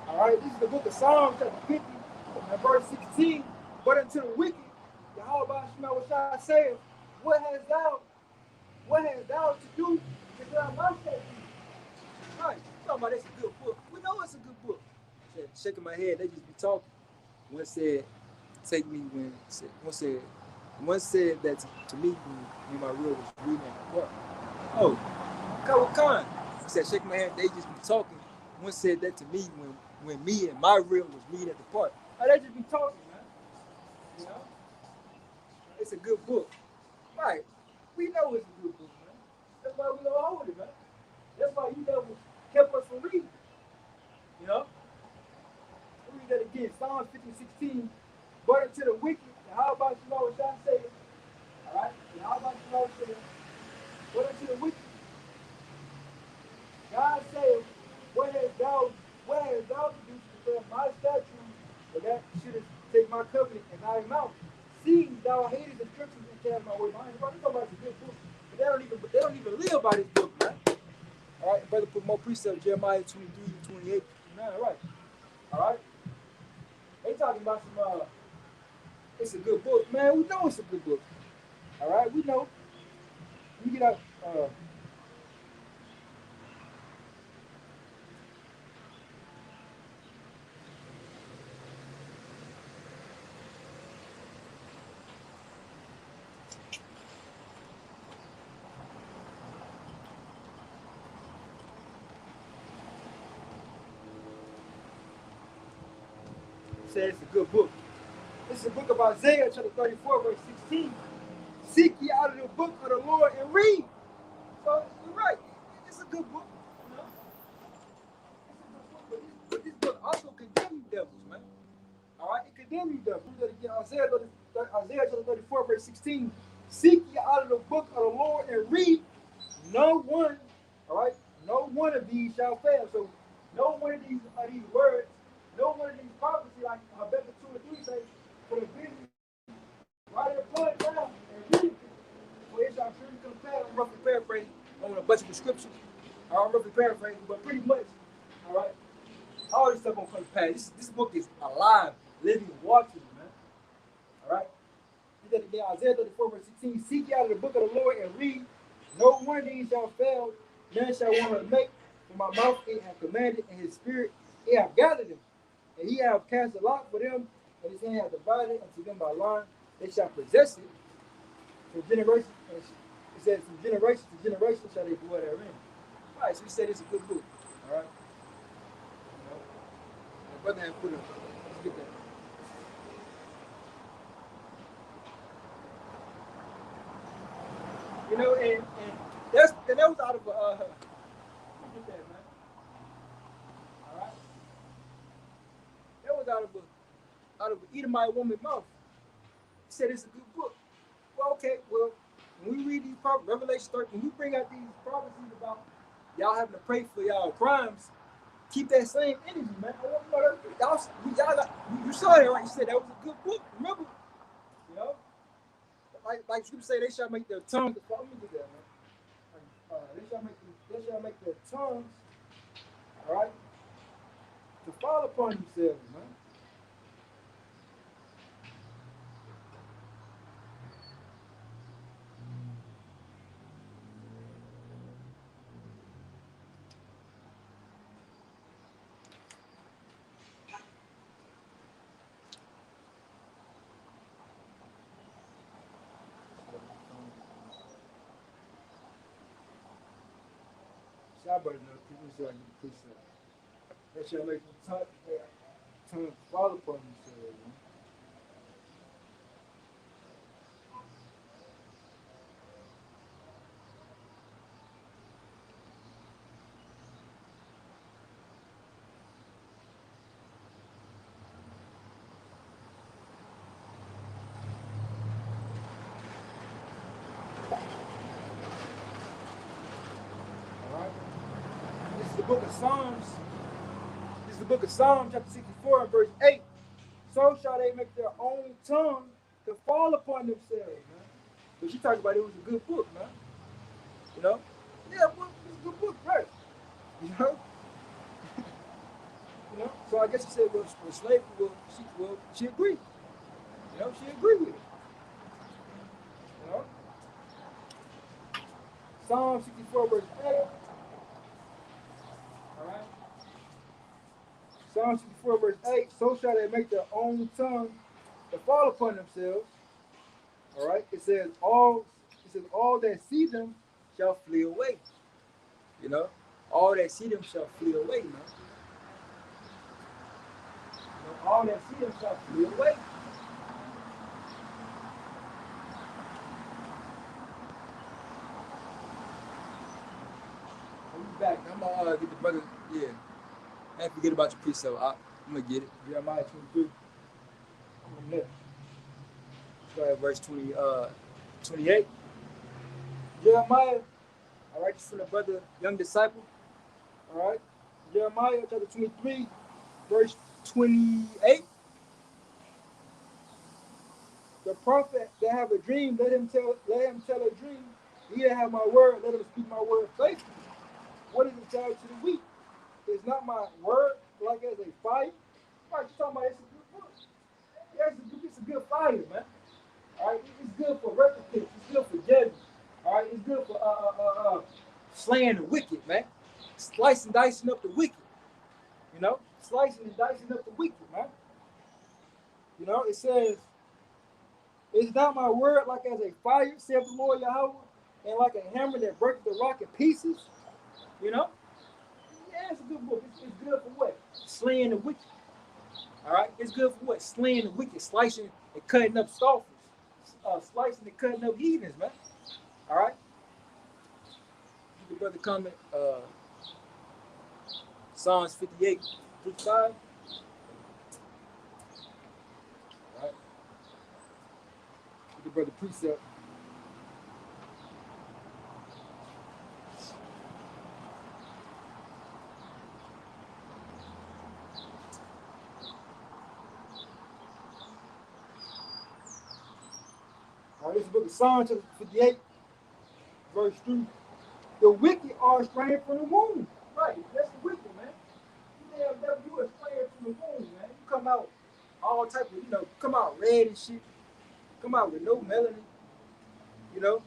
All right, this is the book of Psalms, chapter 50, and verse 16. But unto the wicked, Yahweh Shema saith, what hast thou to do to ground my statutes? Right, talking about it's a good book. We know it's a good book. Shaking my head, they just be talking. One said, take me when, one said that to me when my real was reading at the park. Oh, Khan. I said, shaking my head, they just be talking. One said that to me when me and my real was reading at the park. Oh, they just be talking, man. You know? It's a good book. Right. We know it's a good book, man. That's why we don't hold it, man. That's why you never kept us from reading. You know? Let me read that again. Psalms 50:16. But unto the wicked, and how about you know what I say? All right? And how about you know what I say? But unto the wicked, God said, what has thou to do to fulfill my statutes, but that should take my covenant and not him out? Seeing thou hatest the scriptures and cast my way behind you. You talking about a good book. But they don't even live by this book, man. All right, brother, put more precepts, Jeremiah 23-28. Man, all right. All right. They talking about some it's a good book. Man, we know it's a good book. All right, we know. We get out said it's a good book. This is the book of Isaiah, chapter 34, verse 16. Seek ye out of the book of the Lord and read. So you're right. It's a good book. You know? It's a good book. But this book also condemns you devils, man. All right? It condemns you devils. Again, Isaiah chapter 34, verse 16. Seek ye out of the book of the Lord and read. No one, all right? No one of these shall fail. So no one of these words, no one of these prophecies, like Habakkuk 2 and 3 say, for the vision, write it upon it down and read it. For it shall surely come to pass. I'm roughly paraphrasing on a bunch of scriptures. I'm roughly paraphrasing, but pretty much, all right, all this stuff gonna come to pass. This book is alive, living, watching, man. All right? Again, Isaiah 34, verse 16. Seek ye out of the book of the Lord and read. No one of these shall fail, none shall want to make. For my mouth it hath commanded, and his spirit it hath gathered them. And he hath cast a lot for them, and his hand hath divided unto them by line. They shall possess it from generation. It says from generation to generation shall they dwell therein. All right, so he said it's a good book. All right. You know, my brother had put let's get that. You know, and that was out of look at that, man. All right, that was out of an Edomite woman's mouth. He said it's a good book. Well, okay, well, when we read these Revelation 13, when we bring out these prophecies about y'all having to pray for y'all crimes, keep that same energy, man. I want to know you saw that, right? You said that was a good book. Remember, you know, like scripture say, they shall make their tongues. Let me get that, man. They shall make their tongues, all right, to fall upon themselves, man. Y'all better know people shall get the precept. They shall make their tongues fall upon themselves, man. All right. This is the book of Psalms. This is the book of Psalms, chapter 64, and verse 8. So shall they make their own tongue to fall upon themselves, man. But she talked about it was a good book, man. You know? Yeah, book, it's a good book, right? You know? You know? So I guess she said, well, slavery, she agreed. You know, she agreed with it. You know? Psalm 64, verse 8. All right? Psalm 64, verse 8. So shall they make their own tongue to fall upon themselves. All right? It says, all that see them shall flee away. You know? All that see them shall flee away, man. You know, all that see them shall flee away. I'll be back. I'm gonna get the brother. Yeah. And forget about your precept. I'm gonna get it. Jeremiah 23. I'm there. Start at verse 28. Jeremiah. All right, this is from the brother, young disciple. All right. Jeremiah chapter 23, verse 28. The prophet that have a dream, let him tell a dream. He that have my word, let him speak my word faithfully. What is it tell to the weak? Is not my word like as a fire? Right, you talking about it's a good book. Yeah, it's a good fire, man. All right, it's good for recompense. It's good for judgment. All right, it's good for slaying the wicked, man. Slicing, dicing up the wicked. You know, slicing and dicing up the wicked, man. You know, it says, "Is not my word like as a fire, saith the Lord Yahweh, and like a hammer that breaks the rock in pieces?" You know, yeah, it's a good book. It's good for what? Slaying the wicked. All right, it's good for what? Slaying the wicked, slicing and cutting up scoffers, slicing and cutting up heathens, man. All right, the brother comment. Psalms 58 through 5. All right, the brother precept. All right, this is the book of Psalms 58, verse 3. The wicked are estranged from the womb. Right, that's the wicked, man. You damn devil, you estranged from the womb, man. You come out all type of, come out red and shit. Come out with no melanin, you know.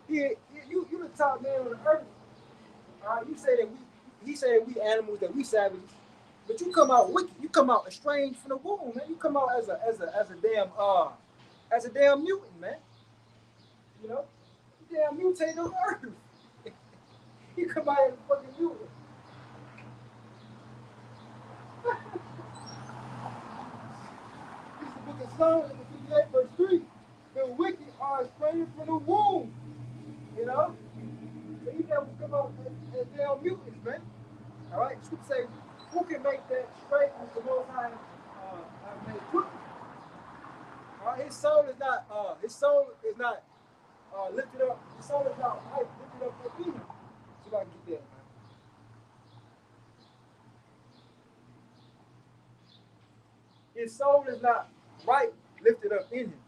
You the top man on the earth. All right, you say that he say that we animals, that we savages, but you come out wicked. You come out estranged from the womb, man. You come out as a damn mutant, man. You know, you damn mutated on earth. You come out as a fucking mutant. This is the book of Psalms, 58, verse 3. The wicked are estranged from the womb. You know, so you never come out as damn mutants, man. All right, scripture say, who can make that straight with the Most High made crooked? All right, his soul is not lifted up. His soul is not right, lifted up for him. So I can get that, man. His soul is not right, lifted up in him.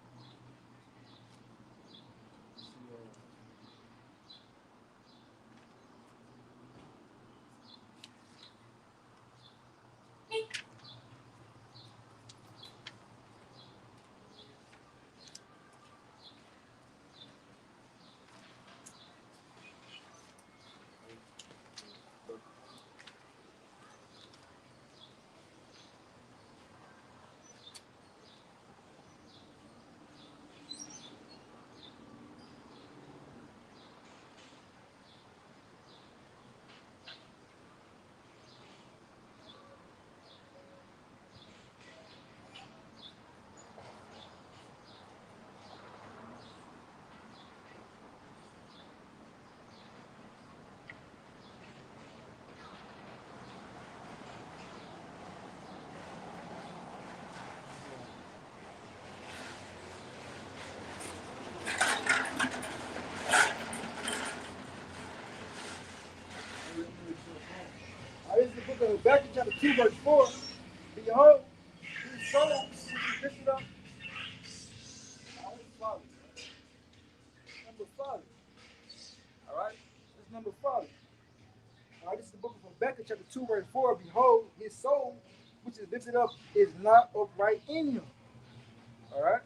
This is the book of Habakkuk, chapter 2, verse 4. Behold, his soul is lifted up. Father. Number 5. All right? This is number 5. All right, this is the book of Habakkuk, chapter 2, verse 4. Behold, his soul, which is lifted up, is not upright in him. All right?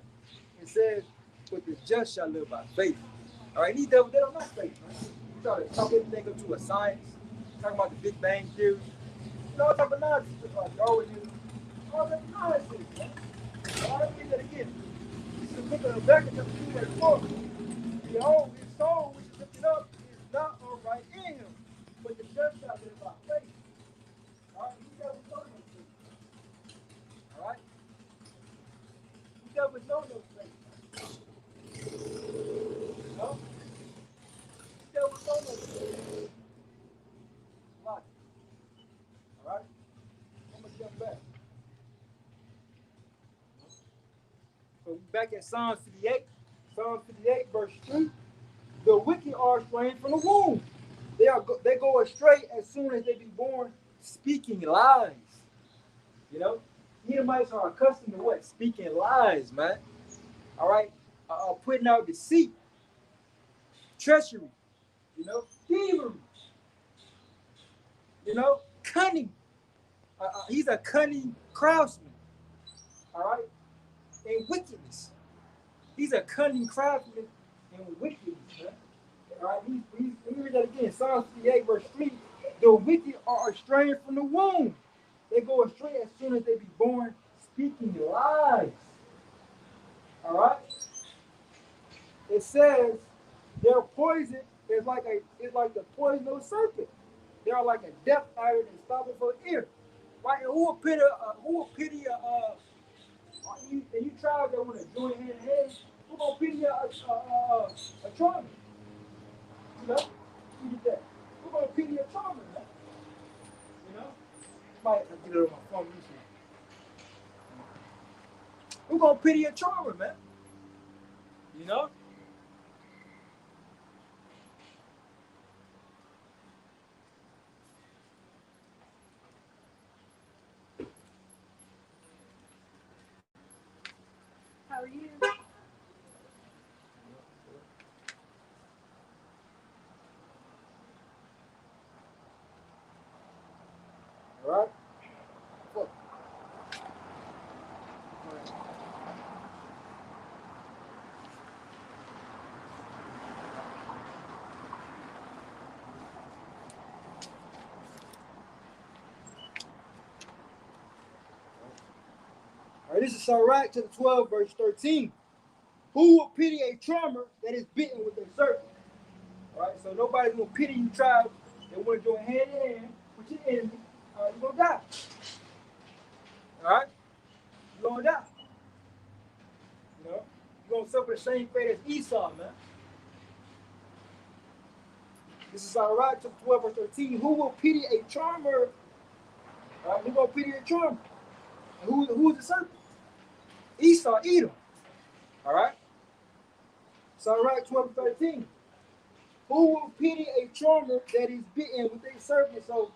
It says, but the just shall live by faith. All right, these devils, they don't know faith, man. You try to talk everything up to a science, talking about the Big Bang Theory, all type of nonsense, Darwinism, all that nonsense, man. All right, let me get that again. This is the book of Habakkuk, chapter 2, verse 4. Behold, his soul, which is lifted up, is not upright in him, but the just shall live by faith. All right, you devils know no faith. All right? You devils know no faith. No? You devils know no faith. Logic. All right? I'm going to jump back. So we back at Psalms 58. Psalms 58, verse 3. The wicked are estranged from the womb. They go astray as soon as they be born, speaking lies. You know, Edomites are accustomed to what? Speaking lies, man. All right, putting out deceit, treachery. You know, thievery. You know, cunning. He's a cunning craftsman. All right, and wickedness. He's a cunning craftsman and wickedness, man. All right, let me read that again. Psalms 58, verse 3. The wicked are estranged from the womb. They go astray as soon as they be born, speaking lies. All right? It says their poison is like the poison of a serpent. They are like a deaf iron and stopping for the ear. Right? And who will pity you tribes that want to join hand in hand? Who gonna pity a trauma? You know, you get that. Who gonna pity a trauma, man? You know, might get it on my phone. Who gonna pity a trauma, man? You know. How are you? All right. All right. This is Sirach chapter 12, verse 13. Who will pity a charmer that is bitten with a serpent? All right. So nobody's gonna pity you, tribes that want to join hand in hand with your enemy. All right, you're gonna die. All right. You're gonna die. You know. You're gonna suffer the same fate as Esau, man. This is Sirach chapter 12, verse 13. Who will pity a charmer? All right. Who gonna pity a charmer? And who's the serpent? Esau, Edom. All right. Sirach 12, 13. Who will pity a charmer that is bitten with a serpent? So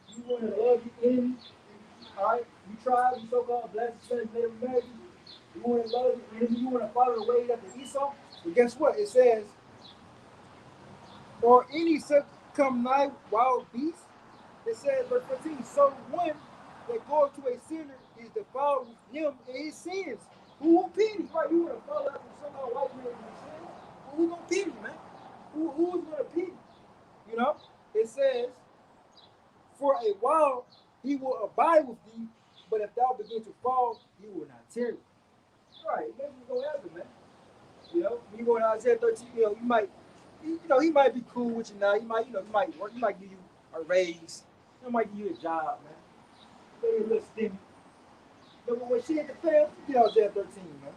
you want to love your enemy, all right? You try, you so-called blessed son, Native American. You want to love your enemy. You want to follow the way after Esau. But guess what? It says, or any such come nigh wild beast. It says, verse 14. So one that goes to a sinner is defiled with him and his sins. Who will pity? Right? You want to follow after some white man and his sins? Well, who's gonna pity, man? Who's gonna pity? You know, it says, for a while he will abide with thee, but if thou begin to fall, he will not tarry. Right, that's what's gonna happen, man. You know, when you go to Isaiah 13, you know, he might be cool with you now. He might work, he might give you a raise, he might give you a job, man. Maybe a little stimmy. But when she hit the fan, you get Isaiah 13, man.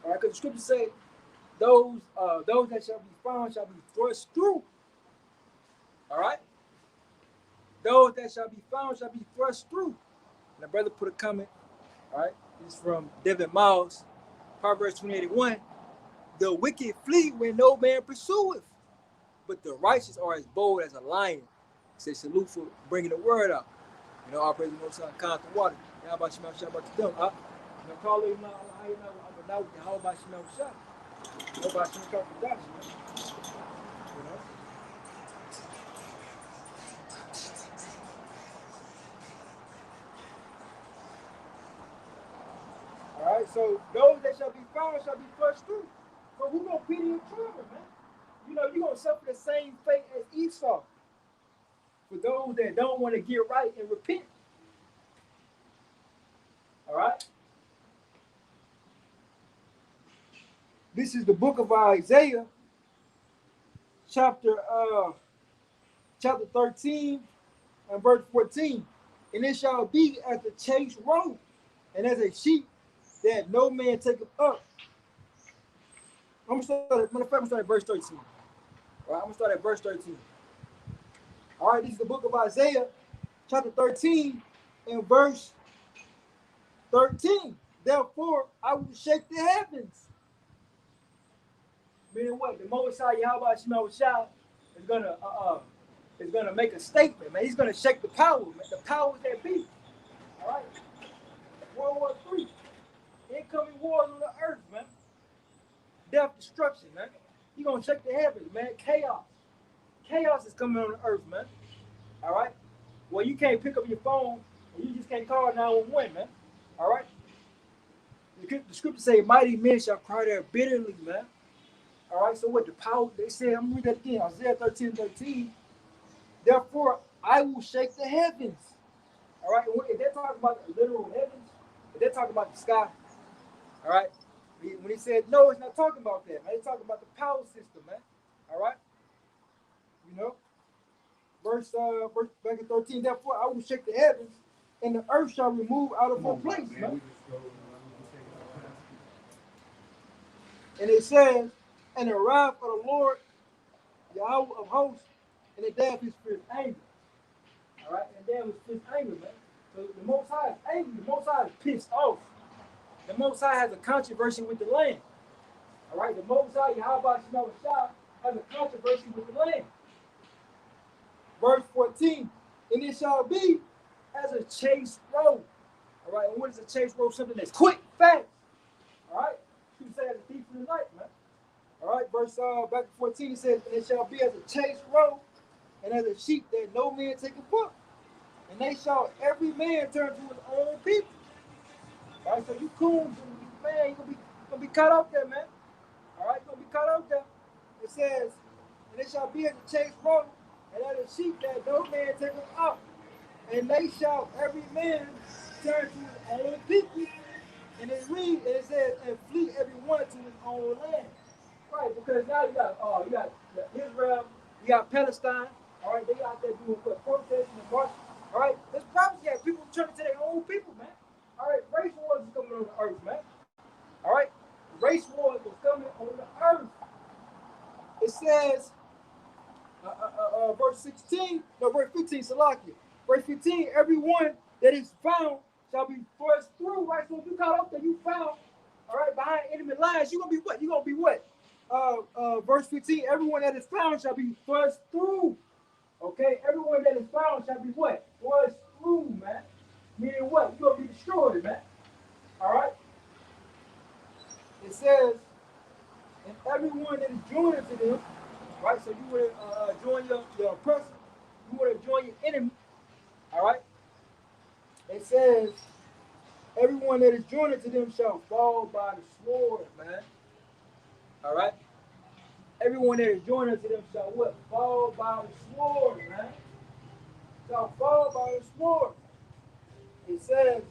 All right, because the scripture say, those that shall be found shall be thrust through. All right? Those that shall be found shall be thrust through. And the brother put a comment, all right? It's from Devin Miles, Proverbs 28:1. The wicked flee when no man pursueth, but the righteous are as bold as a lion. Say salute for bringing the word out. You know, all praise the Most High, constant water. How about you, man? Shout out to them, huh? You know, call it now. How about you, man? Shout. How about you, man? You know. All right, so those that shall be found shall be thrust through. So who gonna pity your children, man? You know, you're gonna suffer the same fate as Esau. For those that don't want to get right and repent. All right. This is the book of Isaiah, chapter 13 and verse 14. And it shall be as the chase road, and as a sheep that no man taketh up. I'm gonna start at verse 13. All right, I'm gonna start at verse 13. All right, this is the book of Isaiah, chapter 13, and verse 13. Therefore, I will shake the heavens. Meaning what? The Most High Yahweh Shemel Shah is gonna make a statement, man. He's gonna shake the power, man. The powers that be. All right. World War III. Incoming wars on the earth, man. Death, destruction, man. He's gonna shake the heavens, man. Chaos. Chaos is coming on the earth, man. All right. Well, you can't pick up your phone and you just can't call 911, man. All right. The scripture say, "Mighty men shall cry there bitterly," man. All right. So what the power? They say, I'm gonna read that again. Isaiah 13:13. Therefore, I will shake the heavens. All right. If they're talking about the literal heavens, if they're talking about the sky, all right. When he said no, it's not talking about that, man. It's talking about the power system, man. All right, you know, verse back in 13. Therefore, I will shake the heavens, and the earth shall remove out of her place, man. And it says, and the wrath of the Lord, Yahweh of hosts, and the day of his fierce anger. All right, and there was his anger, man. So the Most High is angry. The Most High is pissed off. The Most High has a controversy with the land. All right, the Most High, Yahweh Shah, has a controversy with the land. Verse 14, and it shall be as a chase road. All right, and what is a chase road? Something that's quick, fast. All right, you say as a thief in the night, man. All right, verse back to 14, it says, and it shall be as a chase road, and as a sheep that no man taketh up. And they shall every man turn to his own people. All right, so you coons, man, you're gonna be caught out there, man. All right, you're gonna be caught out there. It says, and it shall be as a chase road, and as a sheep that no man taketh up. And they shall every man turn to his own people. And it says, and flee every one to his own land. Right, because now you got Israel, you got Palestine, all right, they out there doing what, protesting and marching. All right, there's probably got people turning to their own people, man. All right, race wars is coming on the earth, man. All right, race wars is coming on the earth. It says, verse 16, no, verse 15, Salakia. Verse 15, everyone that is found shall be thrust through, right? So if you caught up there, you found, all right, behind enemy lines, you're going to be what? You're going to be what? Verse 15, everyone that is found shall be thrust through. Okay, everyone that is found shall be what? Thrust through, man. Meaning what? You're going to be destroyed, man. All right? It says, and everyone that is joined to them, right? So you would join your oppressor, you would join your enemy, all right? It says, everyone that is joined to them shall fall by the sword, man. All right? Everyone that is joined unto them shall what? Fall by the sword, man. Shall fall by the sword. It says,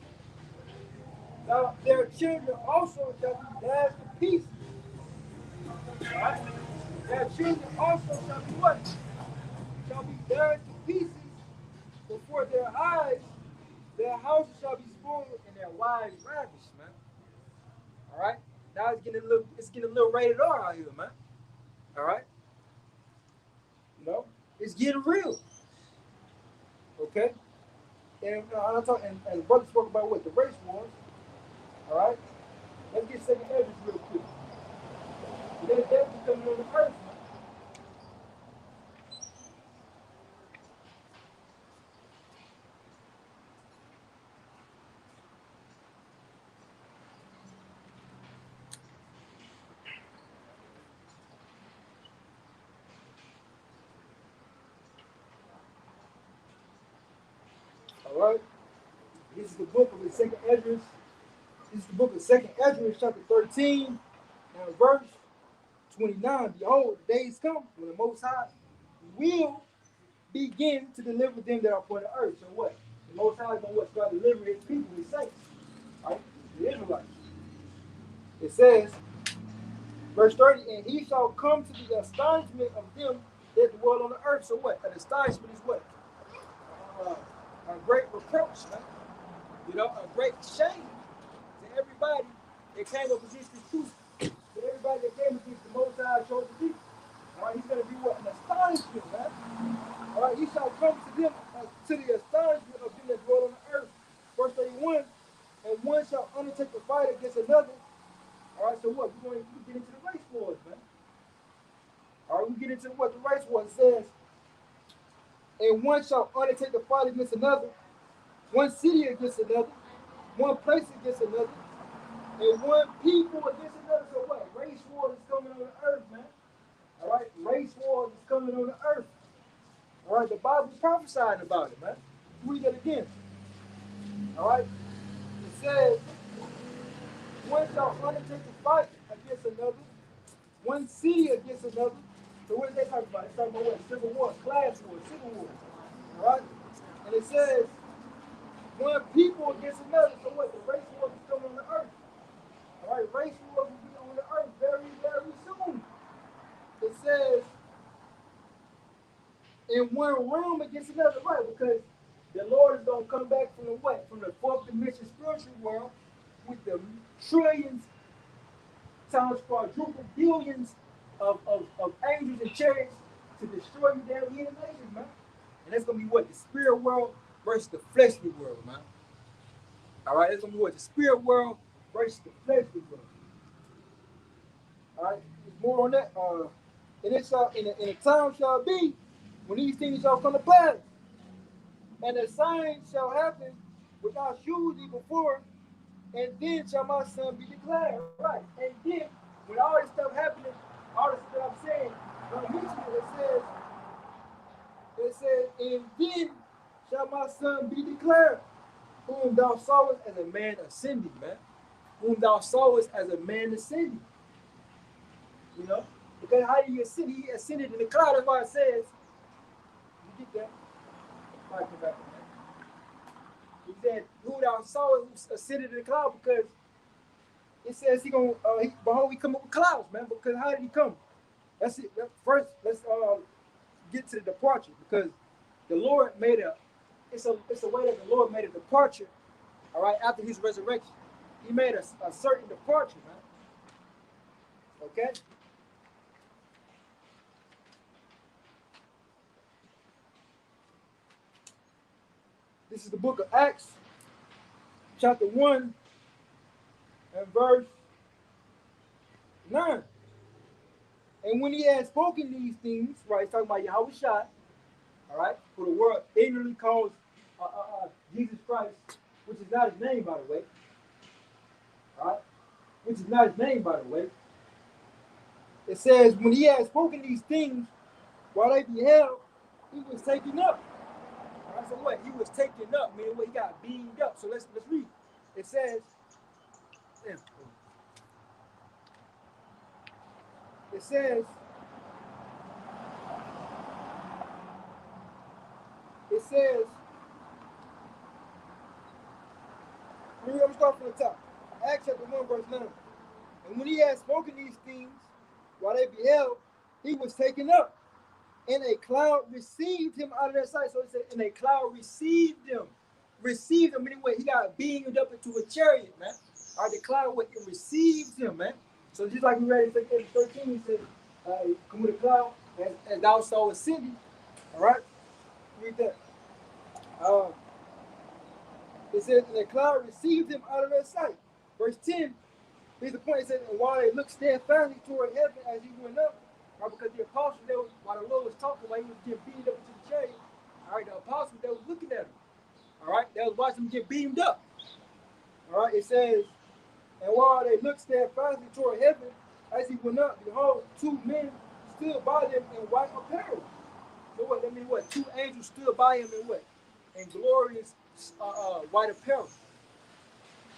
now their children also shall be dashed to pieces. Right? Their children also shall be what? Shall be dashed to pieces before their eyes. Their houses shall be spoiled and their wives ravished, man. All right? Now it's getting a little rated R out here, man. All right? You know? It's getting real. Okay? And brother spoke about what the race was. All right, let's get second Ezra real quick. There's definitely coming on the earth. All right, this is the book of the second Ezra. This is the book of second Ezra, chapter 13, and verse 29. Behold, the days come when the Most High will begin to deliver them that are upon the earth. So what? The Most High is going to start delivering his people, his saints, right? The Israelites. It says, verse 30, and he shall come to the astonishment of them that dwell on the earth. So what? An astonishment is what? A great reproach, man. You know, a great shame to everybody that came up against this truth. To everybody that came against the Most High chosen people. All right, he's going to be what? An astonishment, man. All right, he shall come to them, to the astonishment of them that dwell on the earth. Verse 31, and one shall undertake the fight against another. All right, so what? We're going to get into the race wars, man. All right, we get into what the race wars says. And one shall undertake the fight against another, one city against another, one place against another, and one people against another. So what? Race war is coming on the earth, man. All right, race war is coming on the earth. All right, the Bible's prophesying about it, man. Read that again. All right, it says, one shall undertake the fight against another, one city against another. So what is they talking about? It's talking about what? Civil war, class war, civil war. All right, and it says, one people against another. So what? The race war is coming on the earth. All right, race war will earth very, very soon. It says in one realm against another, right? Because the Lord is going to come back from the what? From the fourth dimension spiritual world with the trillions times quadruple billions of angels and chariots to destroy you down here in the nations, man. And that's going to be what? The spirit world versus the fleshly world, man. All right, that's going to be what? The spirit world versus the fleshly world. All right, there's more on that. And it shall, in a time shall be when these things shall come to pass, and a sign shall happen which I shewed thee before, and then shall my son be declared. Right, and then when all this stuff happening, all this stuff I'm saying, when I mention it says, and then shall my son be declared, whom thou sawest as a man ascending, man. Whom thou sawest as a man ascending. You know? Because how do you ascend? He ascended in the cloud. That's why it says, you get that? Back to back. He said, who thou sawest ascended in the cloud, because it says behold, he come up with clouds, man. Because how did he come? That's it. First, let's get to the departure, because the Lord made it's a way that the Lord made a departure, all right, after his resurrection. He made a certain departure, man. Okay? This is the book of Acts, chapter 1, and verse 9. And when he had spoken these things, right, he's talking about Yahweh Shai, all right, who the world ignorantly calls Jesus Christ, which is not his name, by the way, all right, which is not his name, by the way. It says, when he had spoken these things, while they beheld, he was taken up. All right, so what? He was taken up, meaning what? He got beamed up. So let's read. It says, it says, it says, I'm going to start from the top. Acts chapter 1, verse 9. And when he had spoken these things, while they beheld, he was taken up, and a cloud received him out of their sight. So it said, and a cloud received him. Received him, anyway, he got beamed up into a chariot, man. All right, the cloud received him, man. So just like we read in 13, he said, come with a cloud, as thou saw ascending. All right, read that. It says, and the cloud received him out of their sight. Verse 10, here's the point. It says, and while they looked steadfastly toward heaven as he went up, right, because the apostles, while the Lord was talking, while he was getting beamed up into the chariot, all right, the apostles, they was looking at him. All right, they was watching him get beamed up. All right, it says, and while they looked steadfastly toward heaven as he went up, behold, two men stood by them in white apparel. So what? That means what? Two angels stood by him in what? In glorious white apparel.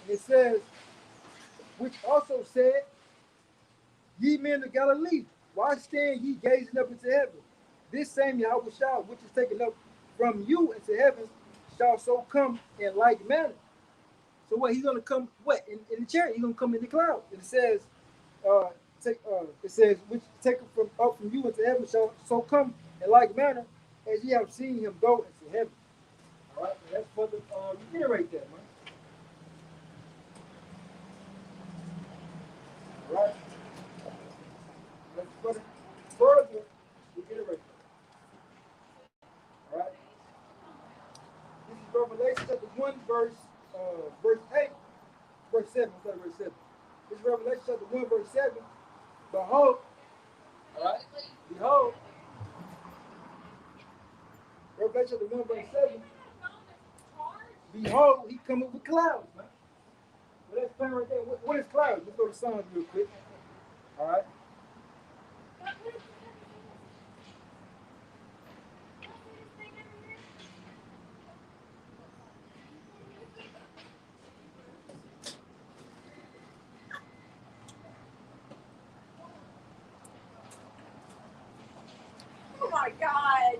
And it says, which also said, ye men of Galilee, why stand ye gazing up into heaven? This same Yahweh Shai, which is taken up from you into heaven, shall so come in like manner. So what? He's going to come, what? In the chariot. He's going to come in the cloud. And it says, which take from up from you into heaven shall so come in like manner as ye have seen him go into heaven. All right, that's for the reiterate that, man. All right, let's put it further. Reiterate that. All right, this is Revelation chapter 1, verse 8, verse 7. Verse 7. This is Revelation chapter 1, verse 7. Behold, all right, behold. Revelation chapter 1, verse 7. Behold, he coming with clouds, man. Well, that's plain right there. What is clouds? Let's go to Psalms real quick. All right. Oh my God.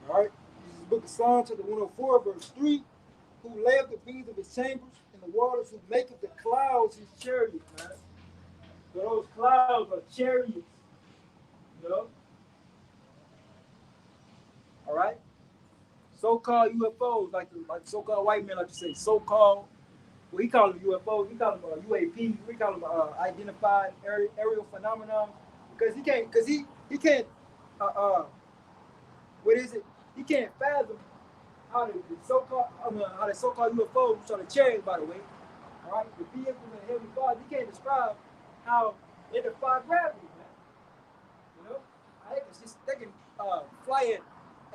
All right. This is the book of Psalms, chapter 104, verse 3. Who lay up the beams of his chambers in the waters, who maketh the clouds his chariot, man. So those clouds are chariots, you know? All right? So-called UFOs, like so-called white men like to say, so-called, well, he call them UFOs, he call them UAP, we call them identified aerial phenomenon, because he can't, uh, uh, what is it? He can't fathom how how the so-called UFOs, which are the chariots, by the way, all right, the vehicles and heavy bodies, he can't describe how they defy gravity, man. You know, they can fly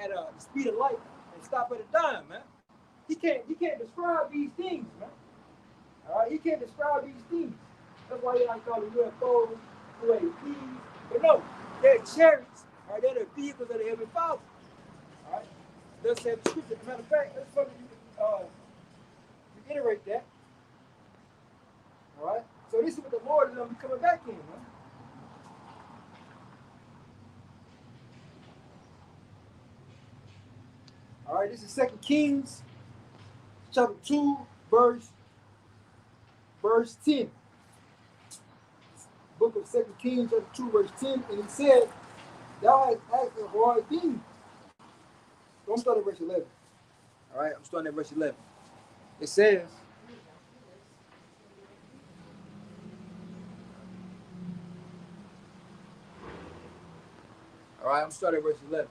at the speed of light and stop at a dime, man. He can't describe these things, man. All right, he can't describe these things. That's why they like call them UFOs, UAPs. But no, they're chariots. All right, they're the vehicles of the heavenly Father. All right, let's have the scripture. As a matter of fact, let's further reiterate that. All right, so this is what the Lord is going to be coming back in, man. All right, this is Second Kings chapter 2, verse 10. Book of Second Kings chapter 2, verse 10, and he said, "Thou hast asked a hard thing." So I'm starting at verse 11. All right, I'm starting at verse 11. It says, all right, I'm starting at verse 11.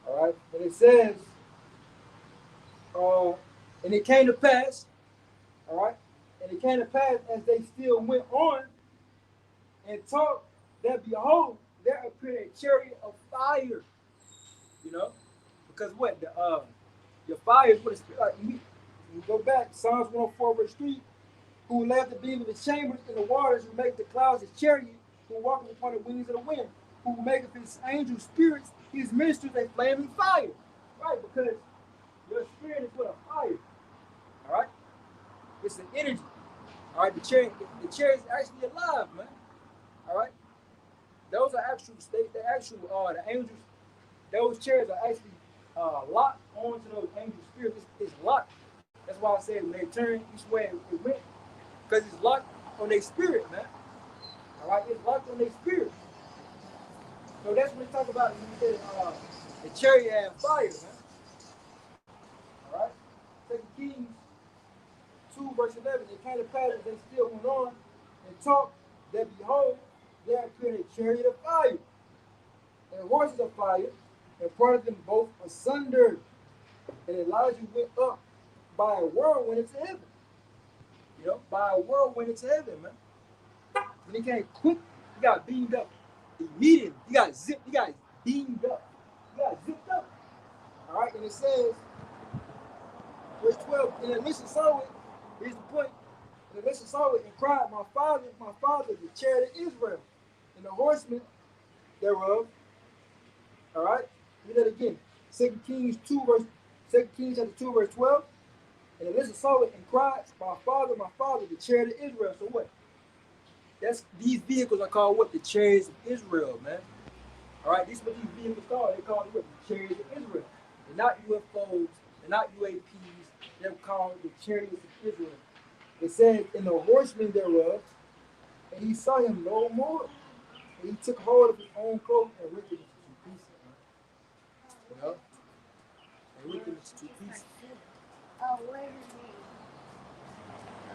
All right, and it says, uh, and it came to pass, all right, and it came to pass as they still went on and talked, that behold, there appeared a chariot of fire, you know, because what your fire is what it's like. You go back, Psalms 104 verse 3, who left the beam of his chambers in the waters, who make the clouds his chariot, who walketh upon the wings of the wind, who maketh his angel spirits, his ministers a flaming fire. Right, because your spirit is with a fire. All right, it's an energy. All right, the chariot is actually alive, man. All right, those are actual states. The angels. Those chariots are actually locked onto those angel spirits. It's locked. That's why I said when they turn each way it went, because it's locked on their spirit, man. All right, it's locked on their spirit. So that's what we talk about when we say the chariot and fire, man. All right, Second Kings 2 verse 11. It came to pass as they still went on and talked, that behold, there appeared a chariot of fire and horses of fire, and parted them both asunder. And Elijah went up by a whirlwind into heaven. You know, by a whirlwind into heaven, man. When he came quick, he got beamed up. Immediately, he got beamed up. He got zipped up. All right, and it says, verse 12, and Elisha saw it. Here's the point. And Elisha saw it and cried, my father, the chariot of Israel, and the horsemen thereof. All right, read that again. 2 Kings chapter 2, verse 12. And Elisha saw it and cried, my father, the chariot of Israel. So what? These vehicles are called what? The chariots of Israel, man. All right, these are what these vehicles called. They called what? The chariots of Israel. They're not UFOs. They're not UAPs. They're called the chariots of Israel. It says, in the horsemen thereof, and he saw him no more. And he took hold of his own cloak and ripped it into two pieces. Man. You know? And ripped it into two pieces. Oh, wait a minute.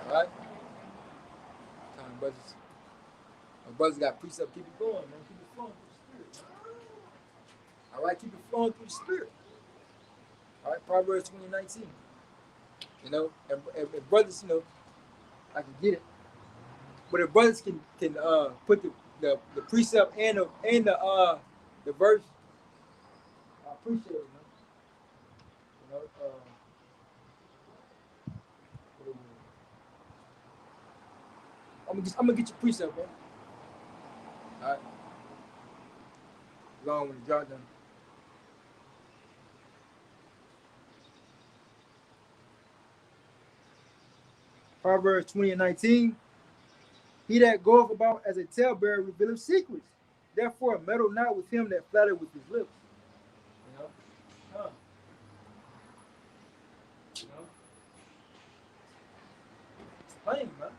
All right? Brothers. My brothers got precept. Keep it going, man. Keep it flowing through the spirit. All right, keep it flowing through the spirit. All right, Proverbs 20:19. You know, if brothers, you know, I can get it. But if brothers can put the precept and the verse, I appreciate it, man. You know, I'm gonna get your precept, man. All right. Long when the jot down. Proverbs 20:19. He that goeth about as a talebearer revealeth secrets. Therefore, meddle not with him that flattereth with his lips. You know? Huh. You know? It's plain, man.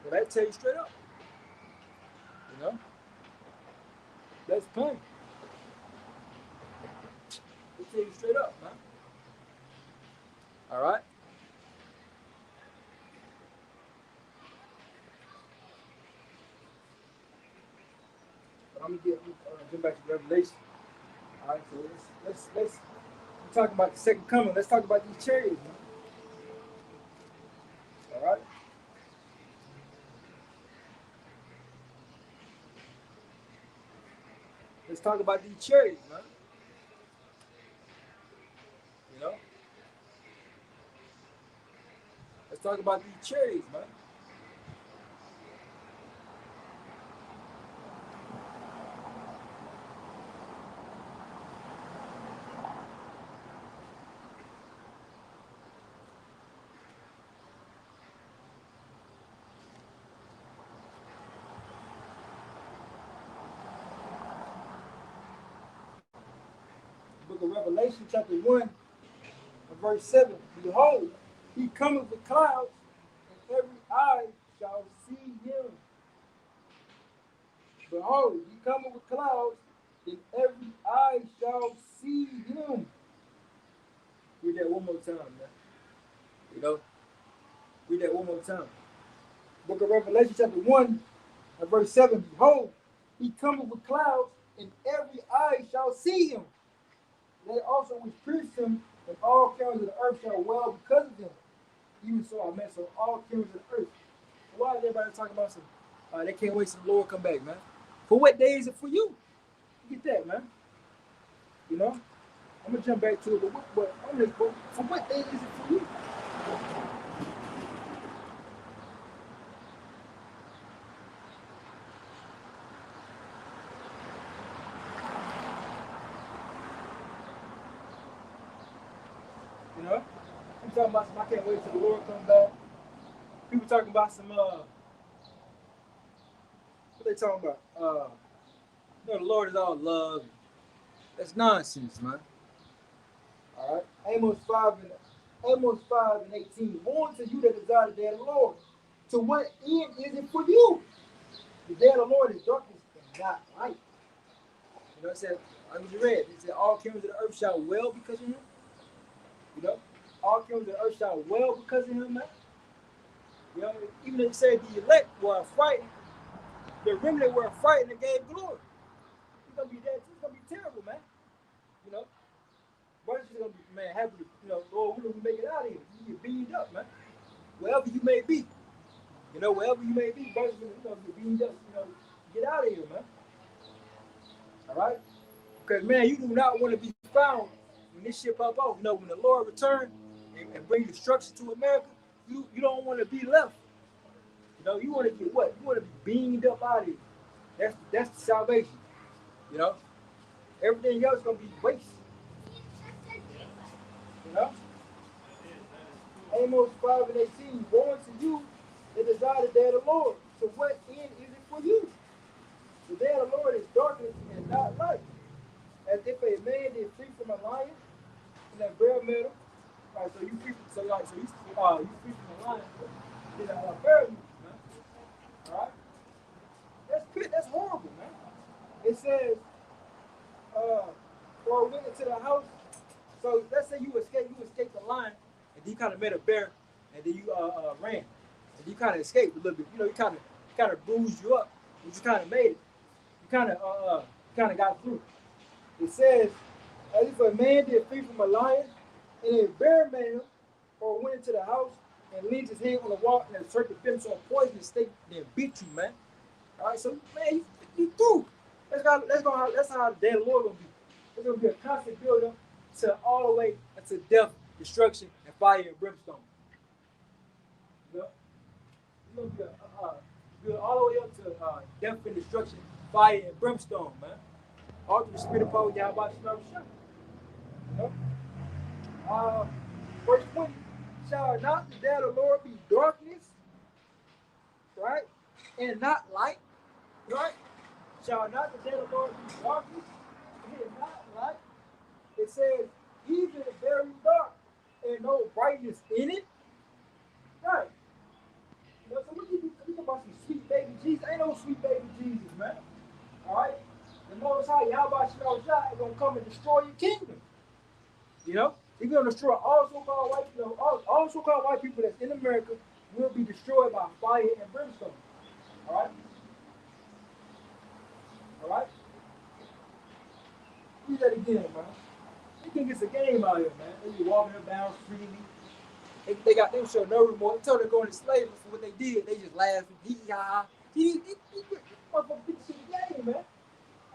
But I tell you straight up. know, that's pain. They tell you straight up, man. All right. But I'm gonna get back to Revelation. All right. So let's we're talking about the second coming. Let's talk about these chariots, man. All right. Let's talk about these chariots, man. You know, let's talk about these chariots, man. Book of Revelation, chapter 1, verse 7. Behold, he cometh with clouds, and every eye shall see him. Behold, he cometh with clouds, and every eye shall see him. Read that one more time, man. You know, read that one more time. Book of Revelation, chapter 1, verse 7. Behold, he cometh with clouds, and every eye shall see him. They also which pierced him, and all kingdoms of the earth shall well because of him. Even so, I meant so all kingdoms of the earth. Why is everybody talking about some? They can't wait till the Lord come back, man. For what day is it for you? Get that, man. You know, I'm gonna jump back to it, but for what day is it for you? You know, I'm talking about some. I can't wait till the Lord comes back. People talking about some. What they talking about? You know, the Lord is all love. That's nonsense, man. All right. Amos 5:18. Born to you that desire the day of the Lord. To what end is it for you? The day of the Lord is darkness and not light. You know, it said, I was read, it said, all kingdoms of the earth shall well because of him. You know, all kingdoms of the earth shall well because of him, man. You know, even if it said the elect were frightened, the remnant were frightened and gave glory. It's gonna be that. It's gonna be terrible, man. You know, brothers are gonna be, man, happy to, you know, Lord, we make it out of here. You get beamed up, man. Wherever you may be, you know, wherever you may be, brothers, you know, get beamed up. You know, get out of here, man. All right, because man, you do not want to be found when this shit pop off. You know, when the Lord return and bring destruction to America, you don't want to be left. You know, you want to get what? You want to be beamed up out of here. That's the salvation. You know, everything else is gonna be waste. You know, Amos 5:18. Born to you the desire the day of the Lord. To what end is it for you? The day of the Lord is darkness and not light. As if a man is free from a lion and a bear metal. All right, so you free from, you free from a lion, then a bear you, man. All right, that's horrible, man. It says, or went into the house. So let's say you escaped the lion, and then you kind of met a bear, and then you ran, and you kind of escaped a little bit. You know, you kind of bruised you up, but you kind of made it. You kind of got through. It says, as if a man did flee from a lion, and a bear met him, or went into the house and leaned his hand on the wall and a serpent bit him so a poisonous snake then beat you, man. All right, so man, you through. That's how the day of the Lord gonna be. It's gonna be a constant build up to all the way to death, destruction, and fire and brimstone. You know? It's gonna be build all the way up to death and destruction, fire and brimstone, man. All through the spirit of power, Yahweh Shalom. You know? Verse 20. Shall not the day of the Lord be darkness, right? And not light, right? Shall not the day of the Lord be darkness and not light? It says, even very dark and no brightness in it. Right. You know, so we can about some sweet baby Jesus. Ain't no sweet baby Jesus, man. All right? The Most High, Yahweh Shemel Shah, is going to come and destroy your kingdom. You know? He's going to destroy all so-called white people. All so-called white people that's in America will be destroyed by fire and brimstone. All right? All right? Read that again, man. They think it's a game out here, man. They be walking down freely. They got them show no remorse. Until they're going to slavery for what they did, they just laugh and hee ha. Motherfucker, this shit a game, man.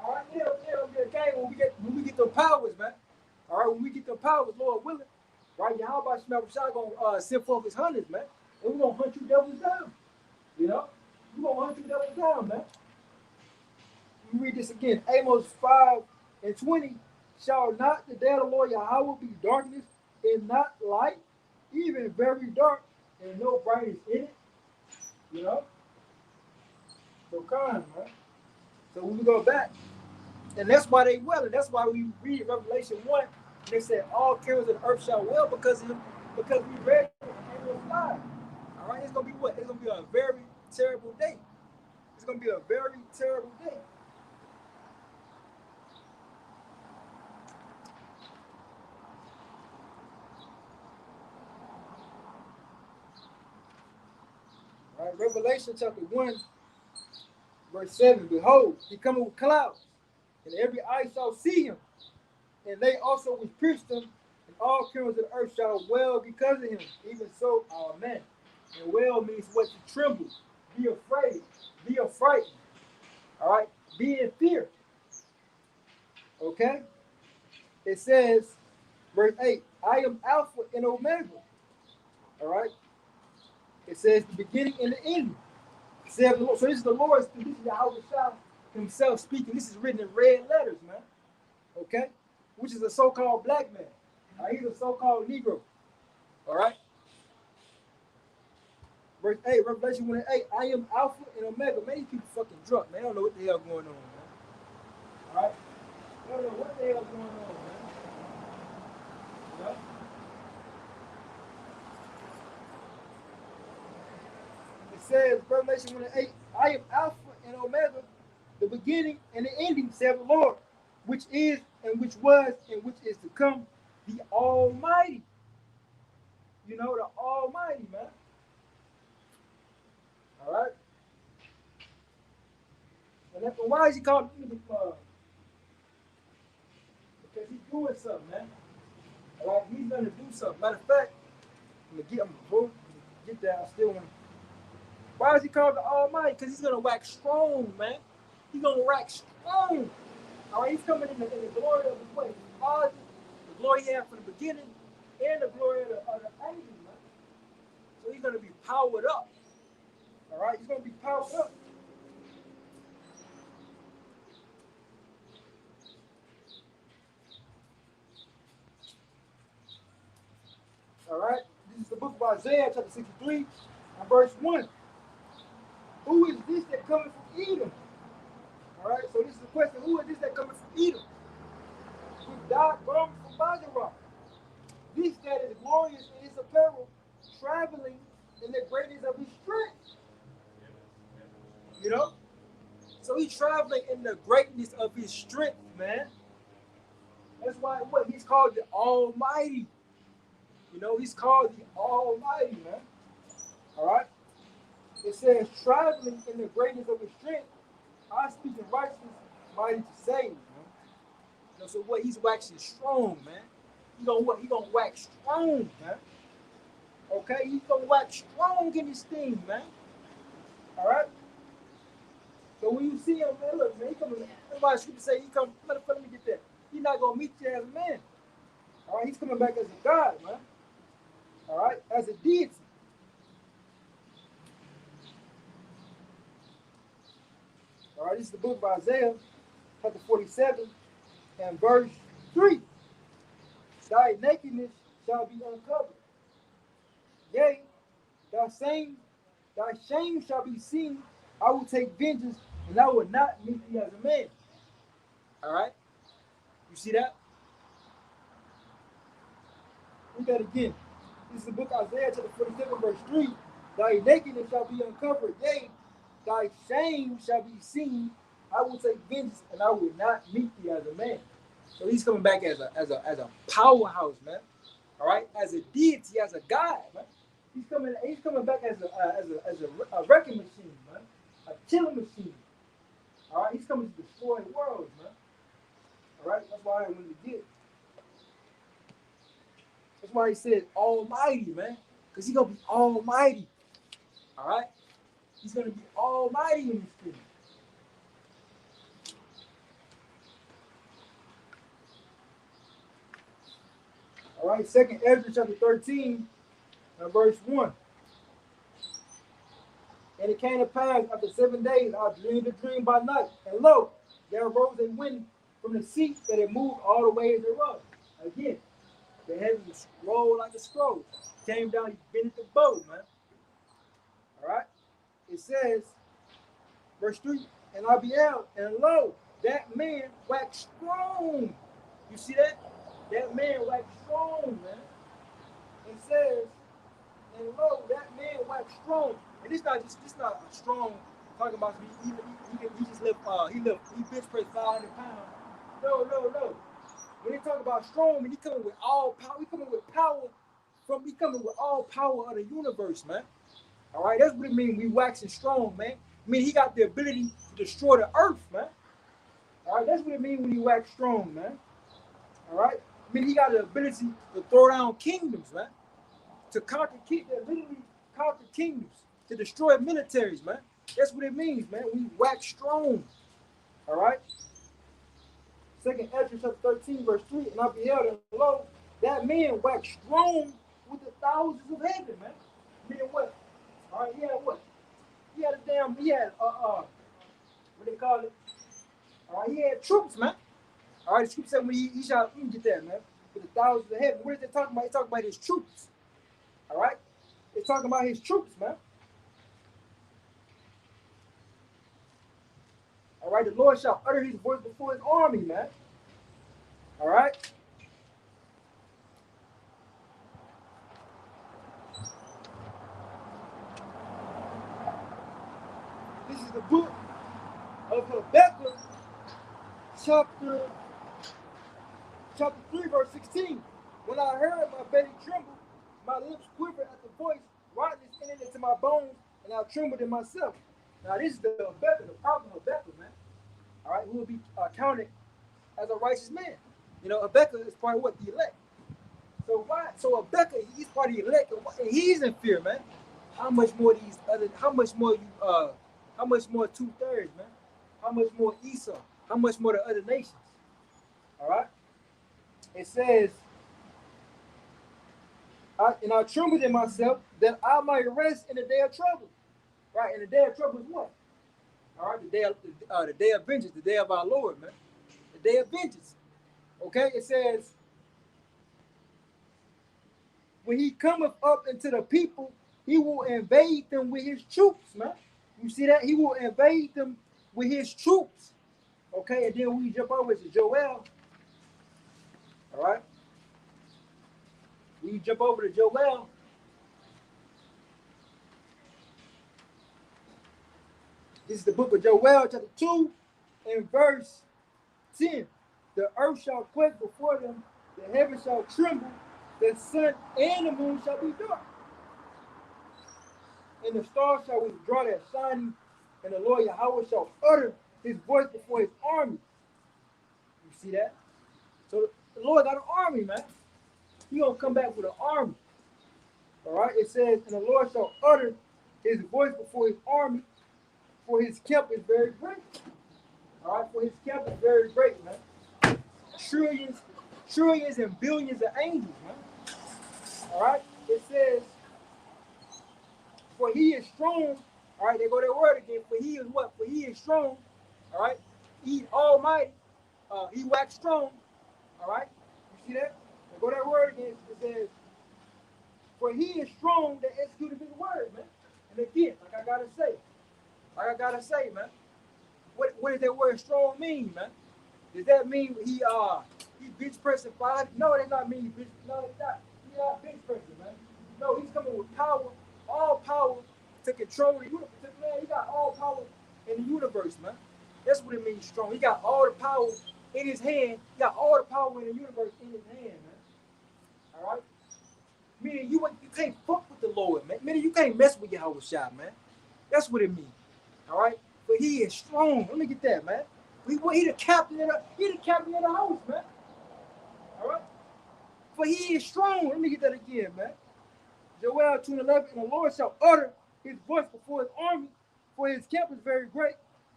All right, it'll be a game when we get the powers, man. All right, when we get the powers, Lord willing, right? Yahweh Shemel Shah gonna send forth his hunters, man, and we gonna hunt you devils down. You know, we gonna hunt you devils down, man. Let me read this again. Amos 5:20. Shall not the day of the Lord Yahweh be darkness and not light, even very dark, and no brightness in it? You know? So come, man. So when we go back, and that's why they well, and that's why we read Revelation 1, and they said all kings of the earth shall well because of him, because we read Amos 5. All right, it's gonna be what? It's gonna be a very terrible day. It's gonna be a very terrible day. All right, Revelation chapter 1, verse 7. Behold, he cometh with clouds, and every eye shall see him, and they also which pierced him, and all kings of the earth shall well because of him. Even so, amen. And well means what? To tremble, be afraid, be affrighted. All right, be in fear. Okay? It says, verse 8, I am Alpha and Omega. All right? It says the beginning and the ending. Says the Lord. So this is the Lord, this is Yahweh Shah himself speaking. This is written in red letters, man. Okay? Which is a so-called black man. All right? He's a so-called Negro. All right? Verse 8, Revelation 1:8, I am Alpha and Omega. Man, these people fucking drunk, man. They don't know what the hell going on, man. All right? They don't know what the hell going on, man. You know? It says, Revelation 1:8, I am Alpha and Omega, the beginning and the ending, saith the Lord, which is and which was and which is to come, the Almighty. You know, the Almighty, man. All right? And why is he called because he's doing something, man. All right? He's going to do something. Matter of fact, I'm going to get that. I still want to. Why is he called the Almighty? Because he's going to wax strong, man. He's going to wax strong. All right? He's coming in the glory of his way. The glory he had from the beginning, and the glory of the angels, man. So he's going to be powered up. All right? He's going to be powered up. All right? This is the book of Isaiah, chapter 63, and verse 1. Who is this that cometh from Edom? All right? So this is the question. Who is this that cometh from Edom? With dark garments from Bajaram. This that is glorious in his apparel, traveling in the greatness of his strength. You know? So he's traveling in the greatness of his strength, man. That's why what he's called the Almighty. You know, he's called the Almighty, man. All right? It says, traveling in the greatness of his strength, I speak in righteousness, mighty to save, man. You know, so what? He's waxing strong, man. He gonna what? He gonna wax strong, man. Okay? He's gonna wax strong in this thing, man. All right? So when you see him, man, look, man, he coming. Everybody scripture say he come. Let me get that. He's not gonna meet you as a man. All right? He's coming back as a God, man. All right? As a deity. All right? This is the book of Isaiah, chapter 47, and verse 3. Thy nakedness shall be uncovered. Yea, thy shame shall be seen. I will take vengeance, and I will not meet thee as a man. All right? You see that? Read that again. This is the book of Isaiah, chapter 47, verse 3. Thy nakedness shall be uncovered. Yea, thy shame shall be seen. I will take vengeance, and I will not meet thee as a man. So he's coming back as a powerhouse, man. All right, as a deity, as a god, man. He's coming back as a wrecking machine, man, a killing machine. All right, he's coming to destroy worlds, man. All right, that's why when we get, that's why he said Almighty, man, because he's gonna be Almighty. All right, he's gonna be Almighty in this thing. All right, Second Ezra chapter 13, verse 1. And it came to pass after 7 days, I dreamed a dream by night, and lo, there arose a wind from the sea that it moved all the ways thereof. Again, the heavens rolled like a scroll. Came down, he bent the bow, man. All right. It says, verse 3, and I beheld, and lo, that man waxed strong. You see that? That man waxed strong, man. It says, and lo, that man waxed strong. And it's not just, this not a strong talking about he just lift he bench press 500 pounds. No. When they talk about strong, man, he coming with all power. He coming with power he coming with all power of the universe, man. All right, that's what it means. We waxing strong, man. I mean, he got the ability to destroy the earth, man. All right, that's what it means when you wax strong, man. All right, I mean, he got the ability to throw down kingdoms, man. To literally conquer kingdoms, to destroy militaries, man. That's what it means, man. We wax strong. All right. Second Ezra chapter 13, verse 3, and I beheld, and lo, that man waxed strong with the thousands of heaven, man. Meaning what? All right, he had what? He had what they call it? All right, he had troops, man. All right, the scripture said when he shall get that, man, with the thousands of heaven. What is they talking about? He's talking about his troops. All right, they're talking about his troops, man. All right, the Lord shall utter his voice before his army, man. All right. This is the book of Habakkuk, chapter 3, verse 16. When I heard, my belly trembled, my lips quivered at the voice, rottenness entered into my bones, and I trembled in myself. Now, this is the Habakkuk, the prophet Habakkuk, man. All right, who will be counted as a righteous man. You know, Habakkuk is part of what? The elect. So why? So Habakkuk, he's part of the elect, and he's in fear, man. How much more how much more 2/3, man? How much more Esau? How much more the other nations? All right. It says, and I trembled in myself that I might rest in the day of trouble. Right, and the day of trouble is what? All right, the day of vengeance, the day of our Lord, man. The day of vengeance. Okay, it says, when he cometh up into the people, he will invade them with his troops, man. You see that? He will invade them with his troops. Okay, and then we jump over to Joel. All right. We jump over to Joel. This is the book of Joel, chapter 2, and verse 10. The earth shall quake before them, the heavens shall tremble, the sun and the moon shall be dark, and the stars shall withdraw their shining, and the Lord Yahweh shall utter his voice before his army. You see that? So the Lord got an army, man. He gonna come back with an army. All right. It says, and the Lord shall utter his voice before his army, for his camp is very great. All right. For his camp is very great, man. Trillions and billions of angels, man. All right. It says, for he is strong. All right. They go that word again. For he is what? For he is strong. All right. He almighty. He waxed strong. All right. You see that? They go that word again. It says, for he is strong that executed his word, man. And again, like I gotta say, man. What does that word strong mean, man? Does that mean he bench pressing 5? No, that not mean he bench. No, it's not. He's not bench pressing, man. No, he's coming with power, all power to control the universe, Man, he got all power in the universe, man. That's what it means strong. He got all the power in his hand. He got all the power in the universe in his hand, man. All right? Meaning you can't fuck with the Lord, man. Meaning you can't mess with Yahweh Shai, man. That's what it means. All right? But he is strong. Let me get that, man. He the captain of the house, man. All right? For he is strong. Let me get that again, man. Joel 2:11, and the Lord shall utter his voice before his army, for his camp is very great,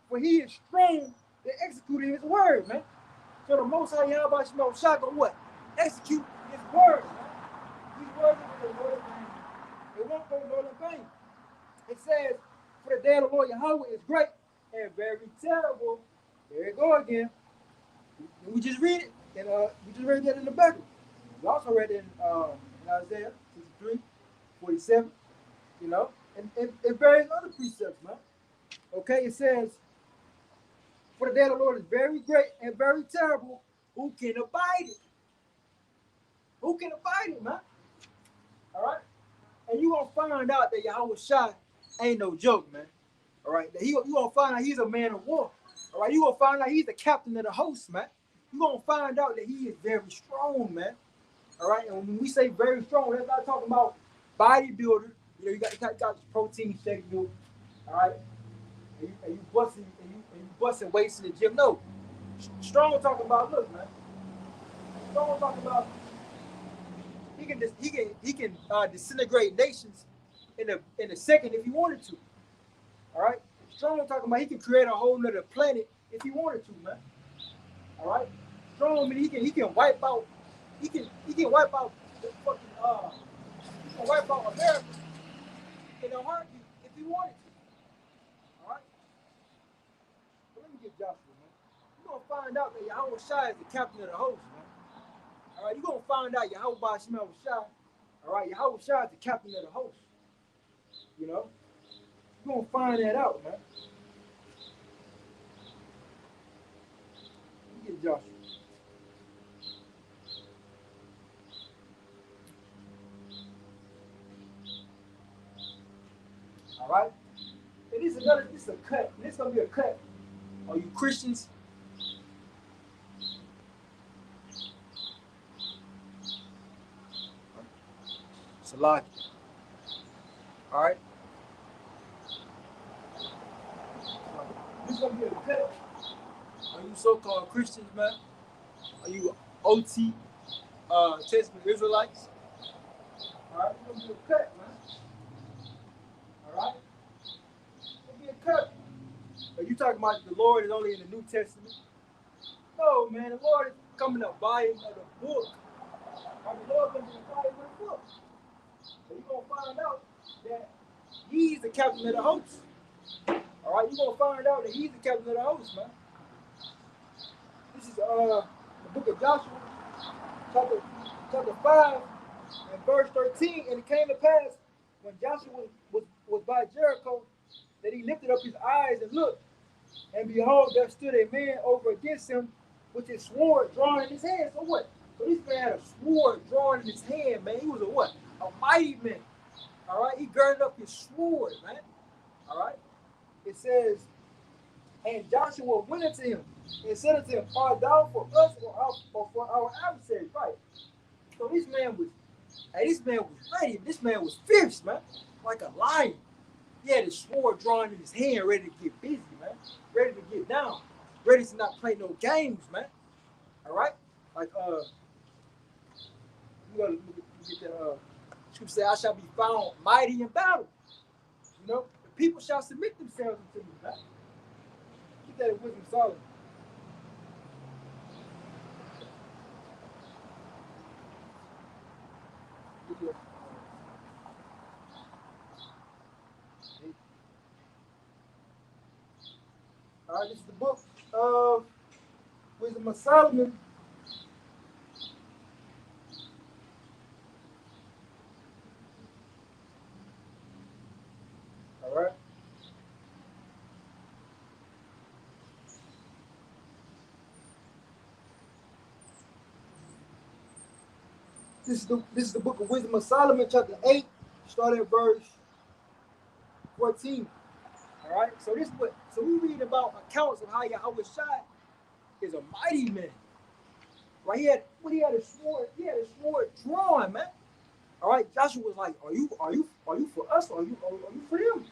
for he is strong to execute his word, man. So the Most High Yahweh Shemel Shah gonna what? Execute his word, man. These words are the Lord of vain. It won't go Lord in vain. It says, for the day of the Lord Yahweh is great and very terrible. There you go again. We just read it, and we just read that in the Bible. We also read it in Isaiah 63:47, you know, and various other precepts, man. Okay, it says, for the day of the Lord is very great and very terrible. Who can abide it? Who can abide it, man? All right? And you gonna find out that Yahweh Shai ain't no joke, man. All right? That you gonna find out he's a man of war. All right? You gonna find out he's the captain of the host, man. You gonna find out that he is very strong, man. All right? And when we say very strong, that's not talking about bodybuilder. You know, you got this protein shake, dude. All right? And you busting weights in the gym. No. Strong talking about, look, man. Strong talking about he can disintegrate nations in a second if he wanted to. All right. Strong talking about he can create a whole nother planet if he wanted to, man. All right. Strong, I mean, he can wipe out he can wipe out the fucking he can wipe out America in a heartbeat if he wanted to. All right. But let me get Joshua, man. You're gonna find out that Yahweh Shai is the captain of the host, man. All right, you're gonna find out Yahweh Shemel Shai. All right, Yahweh Shai is the captain of the host. You know, you're gonna find that out, man. Let me get Joshua. All right, and this is a cut. This is gonna be a cut. Are you Christians? Salaki. All right. This is gonna be a cut. Are you so-called Christians, man? Are you OT Testament Israelites? All right, it's gonna be a cut, man. All right, it's gonna be a cut. Are you talking about the Lord is only in the New Testament? No, man. The Lord is coming up volume of the book. The Lord comes in the volume of the book. So you're gonna find out that he's the captain of the host. All right, you're gonna find out that he's the captain of the host, man. This is the book of Joshua, chapter 5, and verse 13. And it came to pass when Joshua was by Jericho that he lifted up his eyes and looked, and behold, there stood a man over against him with his sword drawn in his hand. So what? So this man had a sword drawn in his hand, man. He was a what? A mighty man. All right, he girded up his sword, man. All right. It says, and Joshua went unto him and said unto him, art thou for us or for our adversaries? Right. So this man was ready. This man was fierce, man, like a lion. He had his sword drawn in his hand, ready to get busy, man, ready to get down, ready to not play no games, man. All right, like you gotta get that. Scripture say, "I shall be found mighty in battle." You know, the people shall submit themselves unto me, man. Get that in Wisdom Solomon. All right, this is the book of Wisdom of Solomon. All right. This is the book of Wisdom of Solomon, chapter 8, starting at verse 14. All right. So this what. So we read about accounts of how Yahweh Shai is a mighty man. Right? He had a sword. He had a sword drawn, man. All right. Joshua was like, are you for us or are you for them?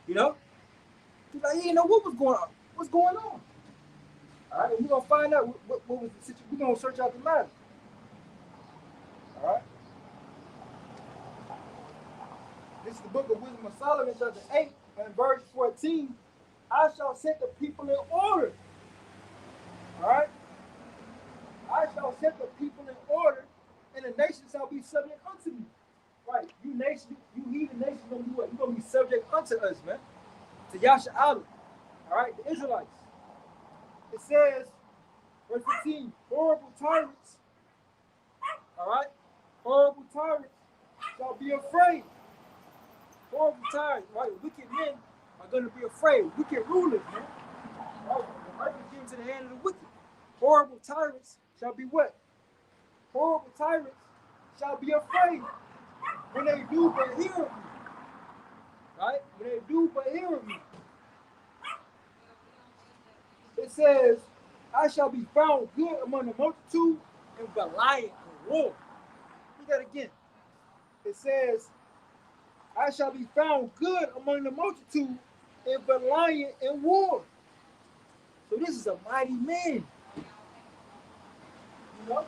You know. He's like, he didn't know what was going on. What's going on? All right. And we're gonna find out what was the situation. We're gonna search out the matter. All right. This is the book of Wisdom of Solomon, chapter 8, and verse 14. I shall set the people in order. All right? I shall set the people in order, and the nations shall be subject unto me. Right? You nation, you heathen nations gonna do what? You're gonna be subject unto us, man. To Yasha Allah. All right, the Israelites. It says, verse 15, horrible tyrants. All right? Horrible tyrants shall be afraid. Horrible tyrants, right? Wicked men are gonna be afraid. Wicked rulers, man. Right? The earth is given to the hand of the wicked. Horrible tyrants shall be what? Horrible tyrants shall be afraid when they do but hear of me. Right? When they do but hear of me. It says, I shall be found good among the multitude and valiant in war. Read that again. It says, I shall be found good among the multitude and valiant in war. So this is a mighty man. You know?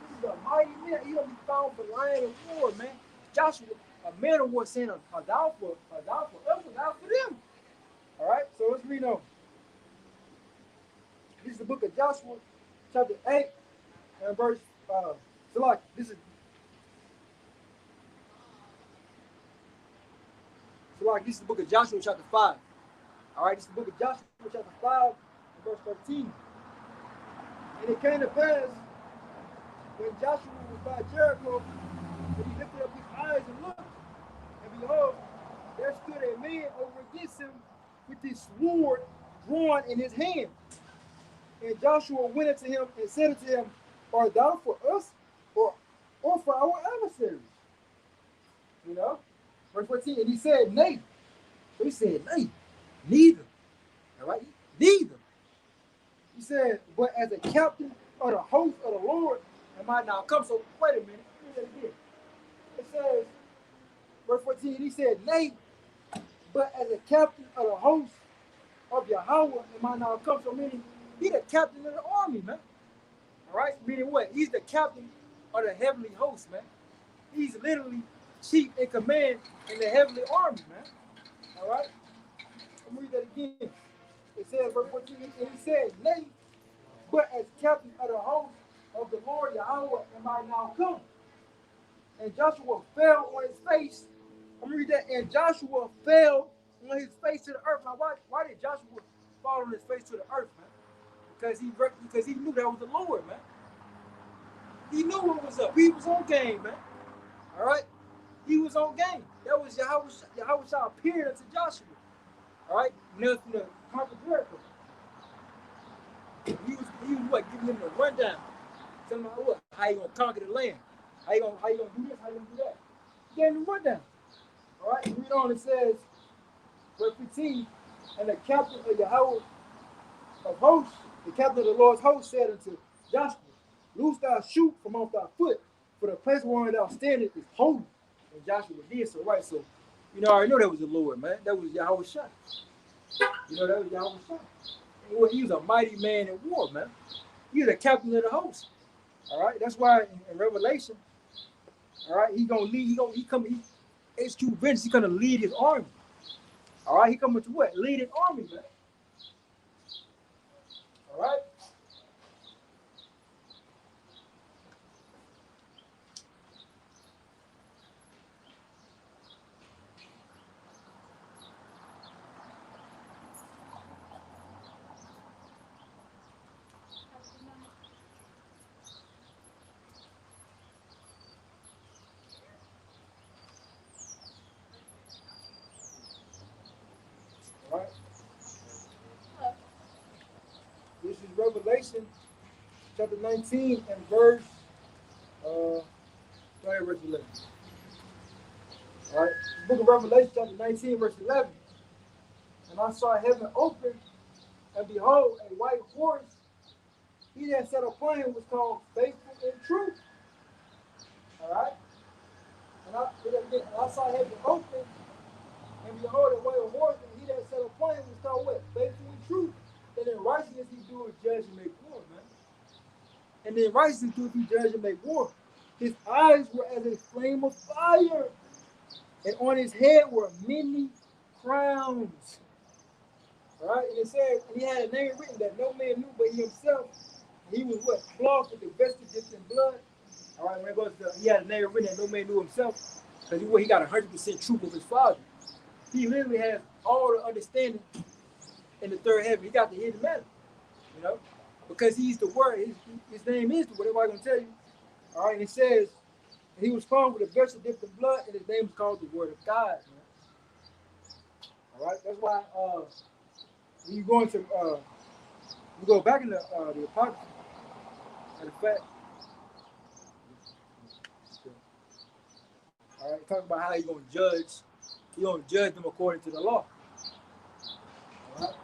This is a mighty man. He gonna be found valiant in war, man. Joshua, a man of war saying a down for us, a down for them. All right, so let's read on. This is the book of Joshua, chapter 8, and verse, this is the book of Joshua, chapter 5. All right, this is the book of Joshua, chapter 5, and verse 13. And it came to pass, when Joshua was by Jericho, that he lifted up his eyes and looked, and behold, there stood a man over against him with his sword drawn in his hand. And Joshua went unto him and said unto him, art thou for us or for our adversaries? You know? Verse 14, and he said, nay. So he said, nay, neither. All right? Neither. He said, but as a captain of the host of the Lord am I now come. So wait a minute. Read that again. It says, verse 14, and he said, nay, but as a captain of the host of Yahweh am I now come. So meaning, he's the captain of the army, man. All right? Meaning what? He's the captain of the heavenly host, man. He's literally chief in command in the heavenly army, man. All right? Let me read that again. It says, verse 14, and he said, nay, but as captain of the host of the Lord Yahweh am I now come. And Joshua fell on his face. I'm going to read that. And Joshua fell on his face to the earth. Now, why did Joshua fall on his face to the earth, man? Because he knew that was the Lord, man. He knew what was up. He was on game, man. All right? He was on game. That was Yahweh Shah appeared unto Joshua. All right? Nothing to conquer Jericho. He was what? Giving him the rundown. Telling him what? How you gonna conquer the land? How you gonna do this? How you gonna do that? He gave him the rundown. All right? Read on. It says, verse 15, and the captain of Yahweh of hosts, the captain of the Lord's host said unto Joshua, loose thy shoe from off thy foot, for the place wherein thou standest is holy. And Joshua did so, right? So, I already know that was the Lord, man. That was Yahweh Shah. That was Yahweh Shah. He was a mighty man in war, man. He was the captain of the host. All right? That's why in Revelation, all right, he execute vengeance. He's gonna lead his army. All right? He coming to what? Lead his army, man. All right? All right? This is Revelation chapter 19 and verse 11. All right? The book of Revelation chapter 19 verse 11. And I saw heaven open, and behold, a white horse. He that sat upon him was called Faithful and True. All right? And I saw heaven open, and behold, a white horse, and he that sat upon him was called what? Faithful and True. And in righteousness he doeth judge and make war, man. And in righteousness doeth he judge and make war. His eyes were as a flame of fire, and on his head were many crowns. All right, and it says, and he had a name written that no man knew but he himself. And he was what? Clothed with the vesture dipped in blood. All right, when it goes to, he had a name written that no man knew himself, because he got 100% truth of his father. He literally has all the understanding in the third heaven. He got the hidden manner, you know, because he's the word. His name is the word. Everybody gonna tell you. All right, and it says, and he was clothed with a vesture dipped in blood, and his name was called the Word of God. Man. All right, that's why when you go into you go back in the Apocrypha, and the fact, all right, talk about how he's gonna judge. He's gonna judge them according to the law. All right.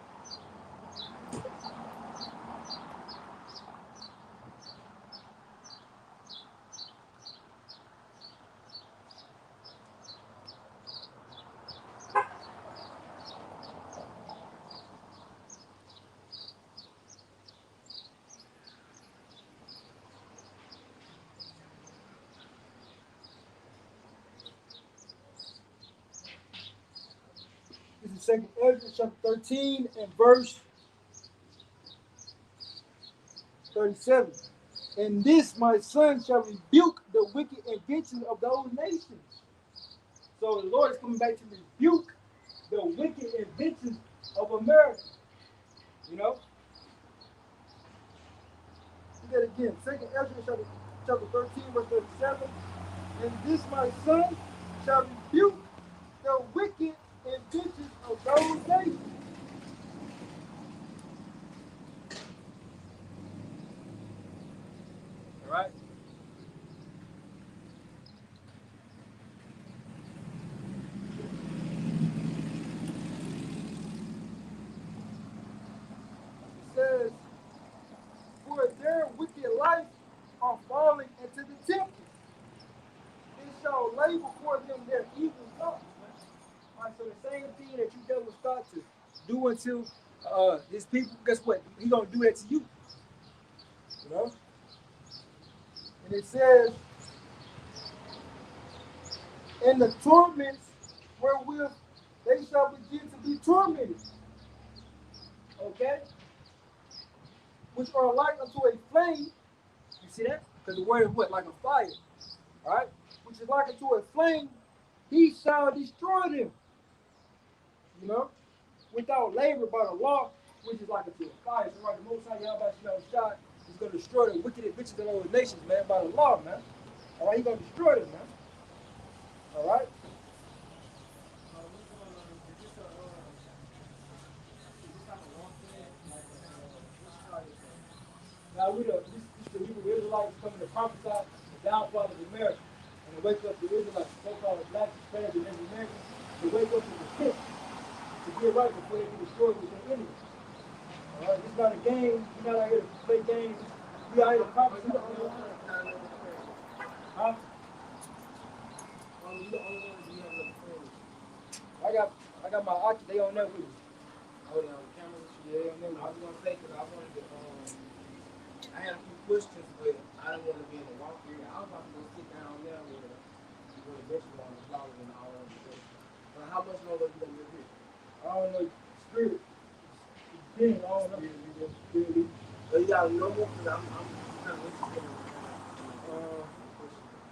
This is Second Ezra chapter 13 and verse 37. And this my son shall rebuke the wicked inventions of those nations. So the Lord is coming back to rebuke the wicked inventions of America. You know? Look at it again. Second Ezra chapter 13, verse 37. And this my son shall rebuke the wicked inventions of those nations. All right? It says, for their wicked life are falling into the temple. It shall lay before them their evil thoughts. All right, so the same thing that you devils start to do unto his people, guess what? He gonna do that to you. You know? And it says, and the torments wherewith they shall begin to be tormented. Okay? Which are like unto a flame. You see that? Because the word is what? Like a fire. Alright? Which is like unto a flame, he shall destroy them. You know? Without labor by the law, which is like unto a fire. So like the Most High Yahweh shot is going to destroy the wicked inventions of those nations, man, by the law, man. Alright? He's going to destroy them, man. Alright? Now this the Hebrew Israelites coming to prophesy the downfall of America and to wake up the Israelites, so-called blacks, Hispanics, and Native Americans, to wake up to repent, to get right before they get destroyed with their enemies. All right, this is not a game. We're not out here to play games. We out here to prophesy. Huh? I got my Aki. They on there with me. Oh, yeah, on the camera? Yeah, they on there with I was going to say, because I wanted to, I had a few questions, but I didn't want to be in the walk area. I was about to go sit down there where you go to vegetable on the flowers and all that. But how much longer you going to live here? I don't know. Spirit. It's I don't know. Really. So you got to know more, because I'm kind of interested in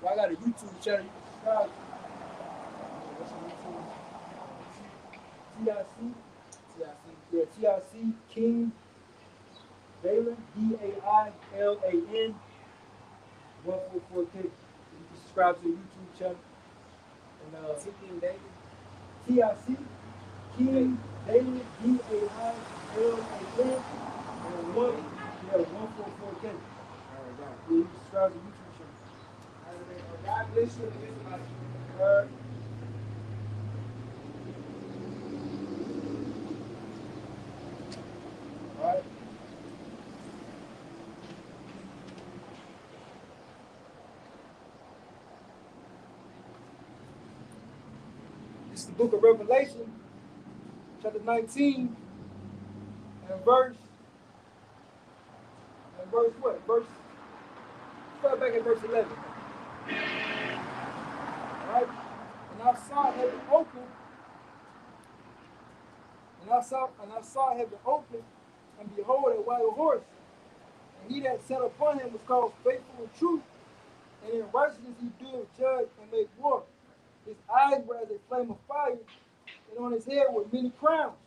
Well, I got a YouTube channel you can subscribe to. What's your YouTube? TIC. Yeah, TIC King Bailan, Bailan 144K. You can subscribe to the YouTube channel. And King David? TIC King Bailan, Bailan and 144K. Alright, got it. Yeah, you can subscribe to the YouTube channel. God bless you and everybody. is the book of Revelation, chapter 19, and verse what? Start back at verse 11. Alright? And I saw heaven open, and I saw heaven open, and behold a white horse, and he that sat upon him was called Faithful and True, and in righteousness he doeth judge and make war. His eyes were as a flame of fire, and on his head were many crowns.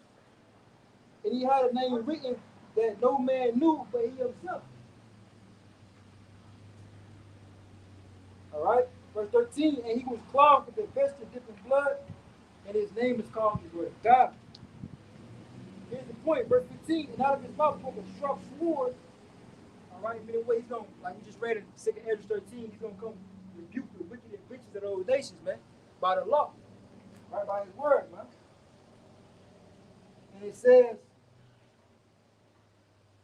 And he had a name written that no man knew but he himself. All right, verse 13, and he was clothed with a vesture dipped in blood, and his name is called the Word of God. Here's the point, verse 15, and out of his mouth spoke a sharp sword. All right, meaning what he's going, like we just read in 2 Ezra 13, he's going to come rebuke the wicked and riches of those nations, man, by the law, right, by his word, man. And it says,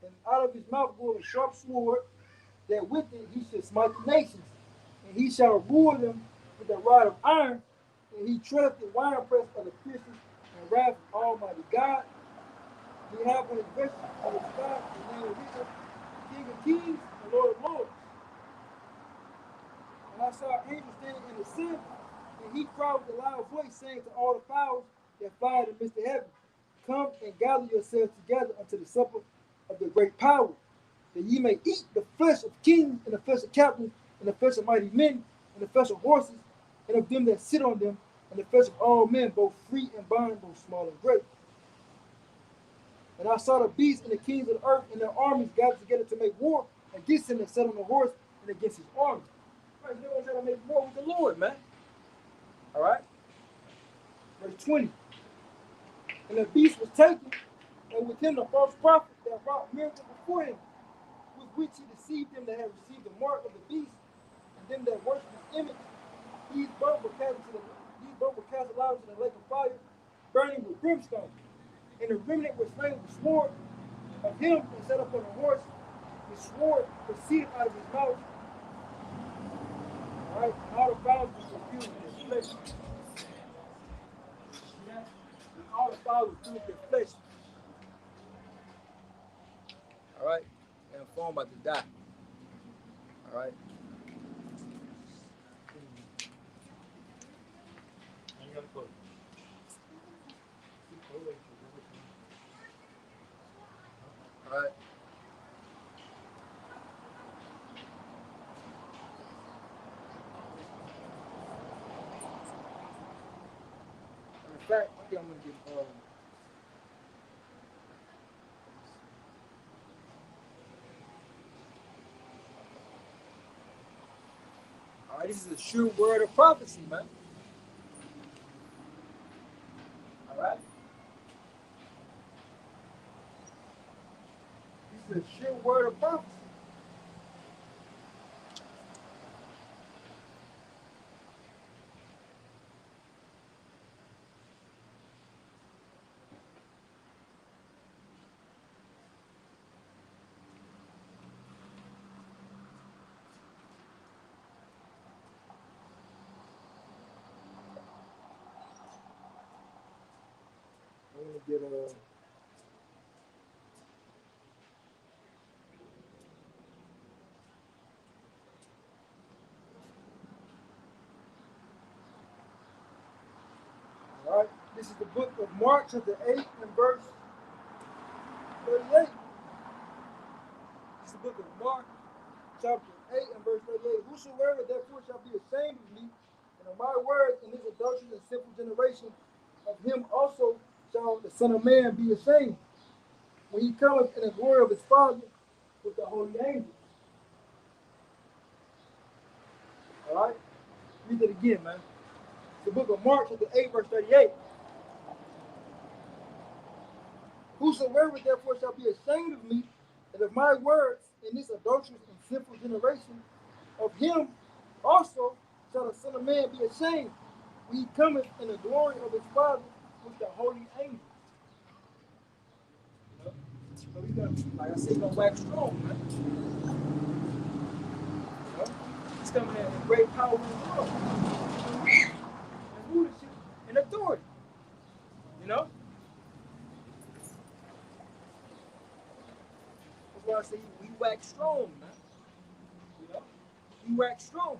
and out of his mouth goes a sharp sword, that with it he shall smite the nations, and he shall rule them with a rod of iron, and he treadeth the winepress of the fierceness and wrath of Almighty God. He hath on his vesture of his God the name of Jesus, King of Kings and Lord of Lords. And I saw an angel standing in the sun, and he cried with a loud voice, saying to all the fowls that fly in the midst of heaven, come and gather yourselves together unto the supper of the great power, that ye may eat the flesh of kings, and the flesh of captains, and the flesh of mighty men, and the flesh of horses, and of them that sit on them, and the flesh of all men, both free and bond, both small and great. And I saw the beasts and the kings of the earth and their armies gathered together to make war against him that sat on the horse and against his army. Right, they want to try to make war with the Lord, man. All right. Verse 20. And the beast was taken, and with him the false prophet that wrought miracles before him, with which he deceived them that had received the mark of the beast, and them that worship his image. These both were cast aloud into the lake of fire, burning with brimstone. And the remnant was slain with the sword of him that sat upon the horse. The sword proceeded out of his mouth. All right, and all the fowls were confused with his flesh. And all the fowls were filled with their flesh. All right, and the phone about to die. All right. All right. In fact, I think I'm gonna get all right, this is a sure word of prophecy, man. All right. This is a sure word of prophecy. I'm gonna get a. All right, this is the book of Mark, chapter 8 and verse 38. This is the book of Mark, chapter 8 and verse 38. Whosoever therefore shall be ashamed of me and of my words in this adulterous and sinful generation, of him also shall the Son of Man be ashamed, when he cometh in the glory of his Father with the holy angels. All right? Read it again, man. The book of Mark, chapter 8, verse 38. Whosoever therefore shall be ashamed of me and of my words in this adulterous and sinful generation, of him also shall the Son of Man be ashamed, when he cometh in the glory of his Father with the holy angels. You know? So he's gonna, like I said, he's gonna wax strong, man. You know? He's coming in great power and love, and rulership and authority. God said he waxed strong, man. You know, he waxed strong.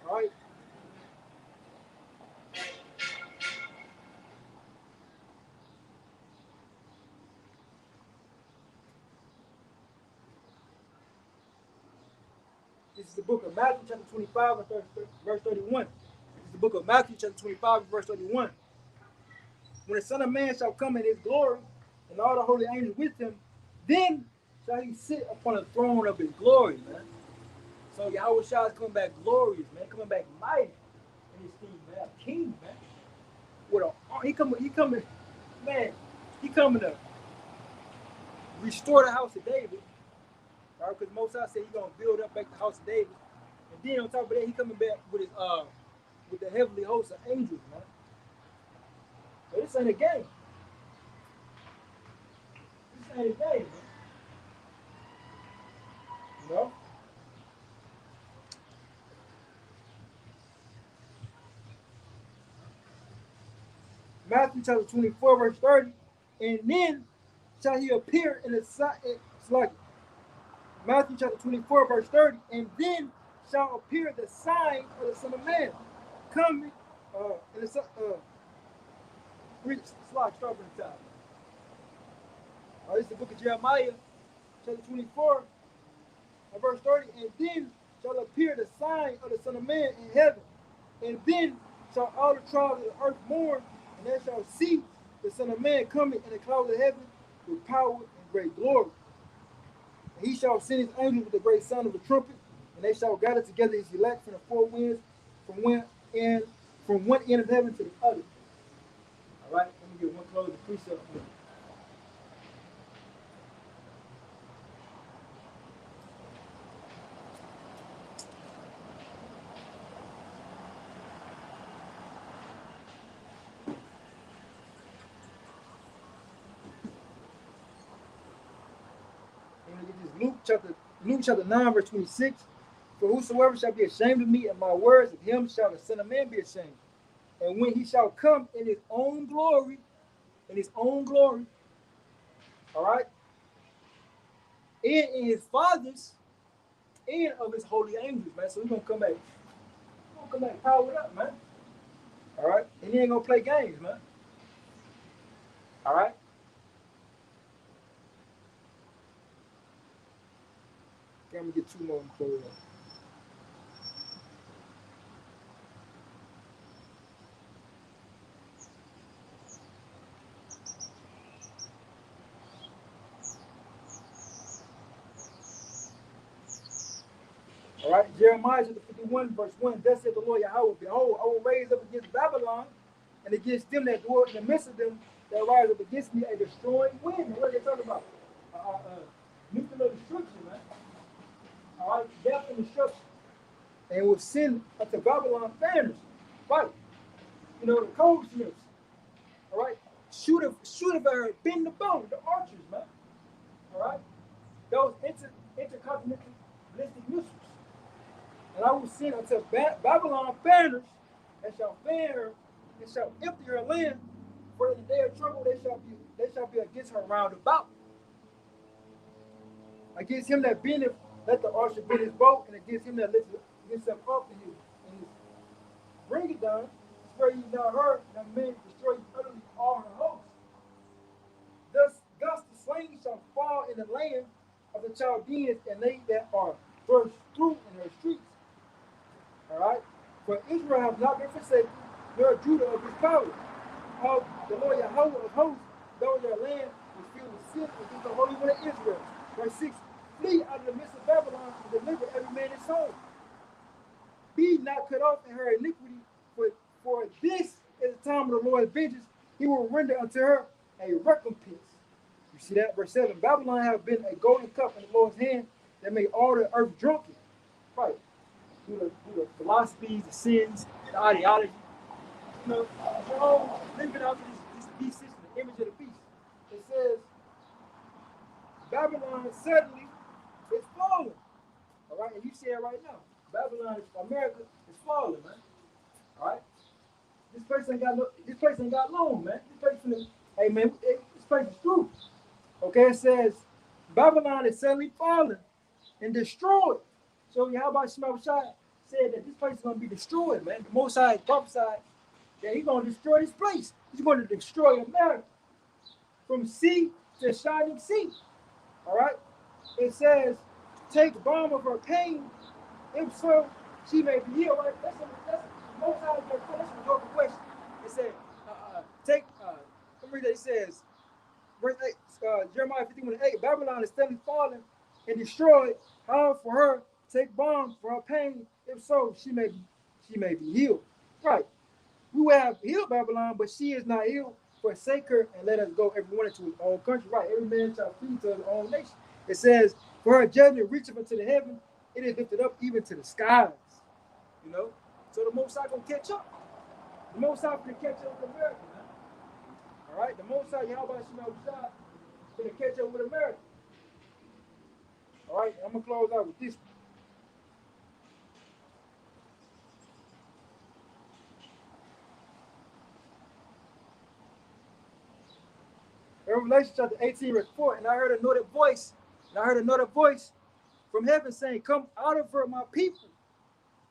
All right. This is the book of Matthew, chapter 25, verse 31. This is the book of Matthew, chapter 25, verse 31. When the Son of Man shall come in his glory, and all the holy angels with him, then shall he sit upon the throne of his glory, man. So Yahweh Shah is coming back glorious, man, coming back mighty in his kingdom, man. King, man. With man, he coming to restore the house of David. Right? Because Moses said he's gonna build up back the house of David. And then on top of that, he coming back with his with the heavenly host of angels, man. But this ain't a game. This ain't a game, man. You know? Matthew chapter 24, verse 30. And then shall he appear in the side. It's like Matthew chapter 24, verse 30. And then shall appear the sign of the Son of Man coming in the slide, strawberry time. This is the book of Jeremiah, chapter 24, verse 30. And then shall appear the sign of the Son of Man in heaven. And then shall all the tribes of the earth mourn, and they shall see the Son of Man coming in the clouds of heaven with power and great glory. And he shall send his angels with the great sound of a trumpet, and they shall gather together his elect from the four winds, from one end of heaven to the other. All right, let me get one closing precept. Luke chapter 9, verse 26. For whosoever shall be ashamed of me and my words, of him shall the Son of Man be ashamed. And when he shall come in his own glory, all right, and in his Father's and of his holy angels, man. So we're gonna come back. We're gonna come back powered up, man. All right, and he ain't gonna play games, man. All right. Okay, I'm gonna get two more and close up. All right, Jeremiah chapter 51, verse 1. Thus said the Lord Yahweh, behold, I will raise up against Babylon and against them that dwell in the midst of them that rise up against me a destroying wind. What are they talking about? Nuclear destruction, man. All right, death and destruction. And will send unto Babylon fanners. Right. You know, the cold ships. All right. Shoot a bird, bend the bow, the archers, man. All right. Those intercontinental ballistic missiles. And I will send unto Babylon fanners, and shall fan her, and shall empty her land. For in the day of trouble they shall be against her round about. Against him that bendeth, let the archer bend his bow, and against him that lifts himself up and his bring it down. Spare ye not her, that men destroy you utterly all her hosts. Thus the slain shall fall in the land of the Chaldeans, and they that are burst through in her streets. All right? For Israel have not been forsaken, nor Judah of his power. Of the Lord Yahweh of hosts, though their land was filled with sin, against the Holy One of Israel. Verse 6. Flee out of the midst of Babylon and deliver every man his soul. Be not cut off in her iniquity, for this is the time of the Lord's vengeance. He will render unto her a recompense. You see that? Verse 7. Babylon have been a golden cup in the Lord's hand that made all the earth drunken. Right. Through the philosophies, the sins, the ideology. You know, they're all living out this beast system, the image of the beast. It says, Babylon suddenly is falling. All right, and you see it right now. Babylon, America, is falling, man. All right, this place ain't got no. This this place ain't got long, man. This place finna, hey man, this place is true. Okay, it says Babylon is suddenly fallen and destroyed. So Yahweh Shemel Shai said that this place is gonna be destroyed, man. The Most High prophesied that he's gonna destroy this place. He's gonna destroy America from sea to shining sea. All right. It says, take balm of her pain, if so, she may be healed. Right? That's most times that's a rhetorical question. It said, take. Let me read that. It says, verse 8, Jeremiah 51:8. Babylon is steadily falling and destroyed. However, for her, take balm for her pain, if so, she may be healed. Right. We will have healed Babylon, but she is not healed. Forsake her and let us go everyone into his own country. Right. Every man shall flee to his own nation. It says, for her judgment reacheth unto the heaven, it is lifted up even to the skies. You know? So the Most High gonna catch up. The Most High gonna catch up with America, man. All right? The Most High, Yahweh Shemel Shai, gonna catch up with America. All right? I'm gonna close out with this. Revelation chapter 18, verse 4. And I heard another voice from heaven saying, come out of her, my people,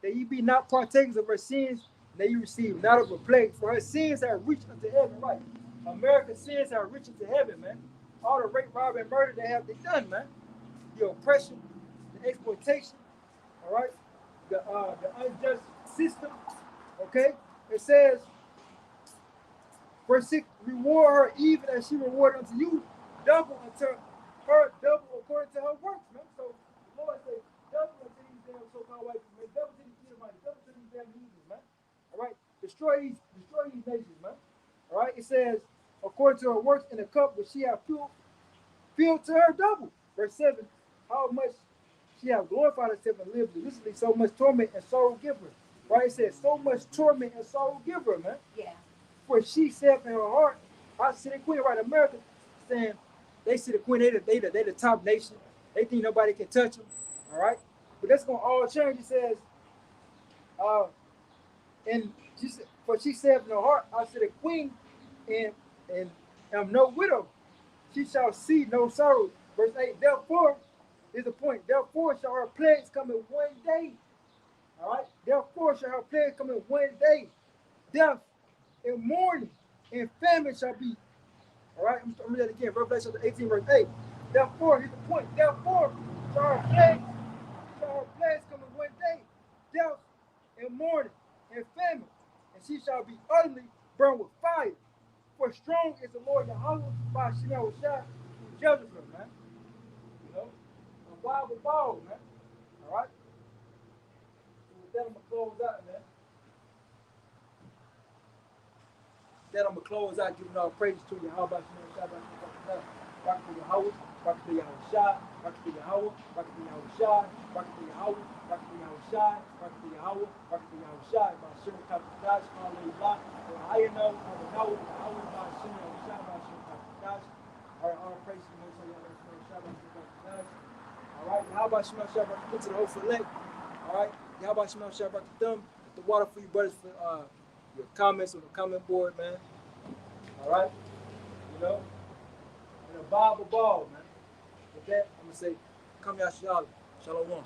that ye be not partakers of her sins, and that ye receive not of her plague. For her sins have reached unto heaven, right? America's sins have reached into heaven, man. All the rape, robbery, and murder they done, man. The oppression, the exploitation, all right? The unjust system, okay? It says, verse 6, reward her even as she rewarded unto you, double unto her, double according to her works, man. So the Lord says, double unto these damn so-called white people, man. Double to these Edomites, double to these damn heathens, man. All right? Destroy these nations, man. All right? It says, according to her works in the cup which she hath filled to her double. Verse 7, how much she hath glorified herself and lived deliciously, so much torment and sorrow give her. Right? It says, so much torment and sorrow give her, man. Yeah. For she said in her heart, I see the queen, right? America saying, they see the queen, they the top nation. They think nobody can touch them. All right? But that's going to all change. It says, and she said, for she said in her heart, I see the queen, and am no widow. She shall see no sorrow. Verse 8, therefore, is the point. Therefore shall her plagues come in one day. All right? Therefore shall her plagues come in one day. Death and mourning and famine shall be. All right? I'm going to read that again. Revelation 18, verse 8. Therefore, here's the point. Therefore shall her plagues come in one day. Death and mourning and famine. And she shall be utterly burned with fire. For strong is the Lord Yahweh by Shemel Shai, who judges her, man. You know? A wild ball, man. All right? So with that, I'm going to close out, man. Then I'm going to close out giving all praises to Yahweh Shemel Shai, by Shemel Shai. Rock to Yahweh, rock to Yahweh Shai, rock to Yahweh, rock to Yahweh Shai, rock to Yahweh, rock to Yahweh Shai, rock to Yahweh, rock to Yahweh Shai, by Shemel Shai, hallelujah. I know, Yahweh, by Shemel Shai, by Shemel Shai. All praise to the Most High, Yahweh Shemel Shai, by Shemel Shai. All right, Yahweh Shemel Shai, rock to the whole select. All right, Yahweh Shemel Shai, rock to them. The water for you brothers for your comments on the comment board, man. All right, you know. And a Bible ball, man. With that, I'm going to say, come Yashala. Shalom.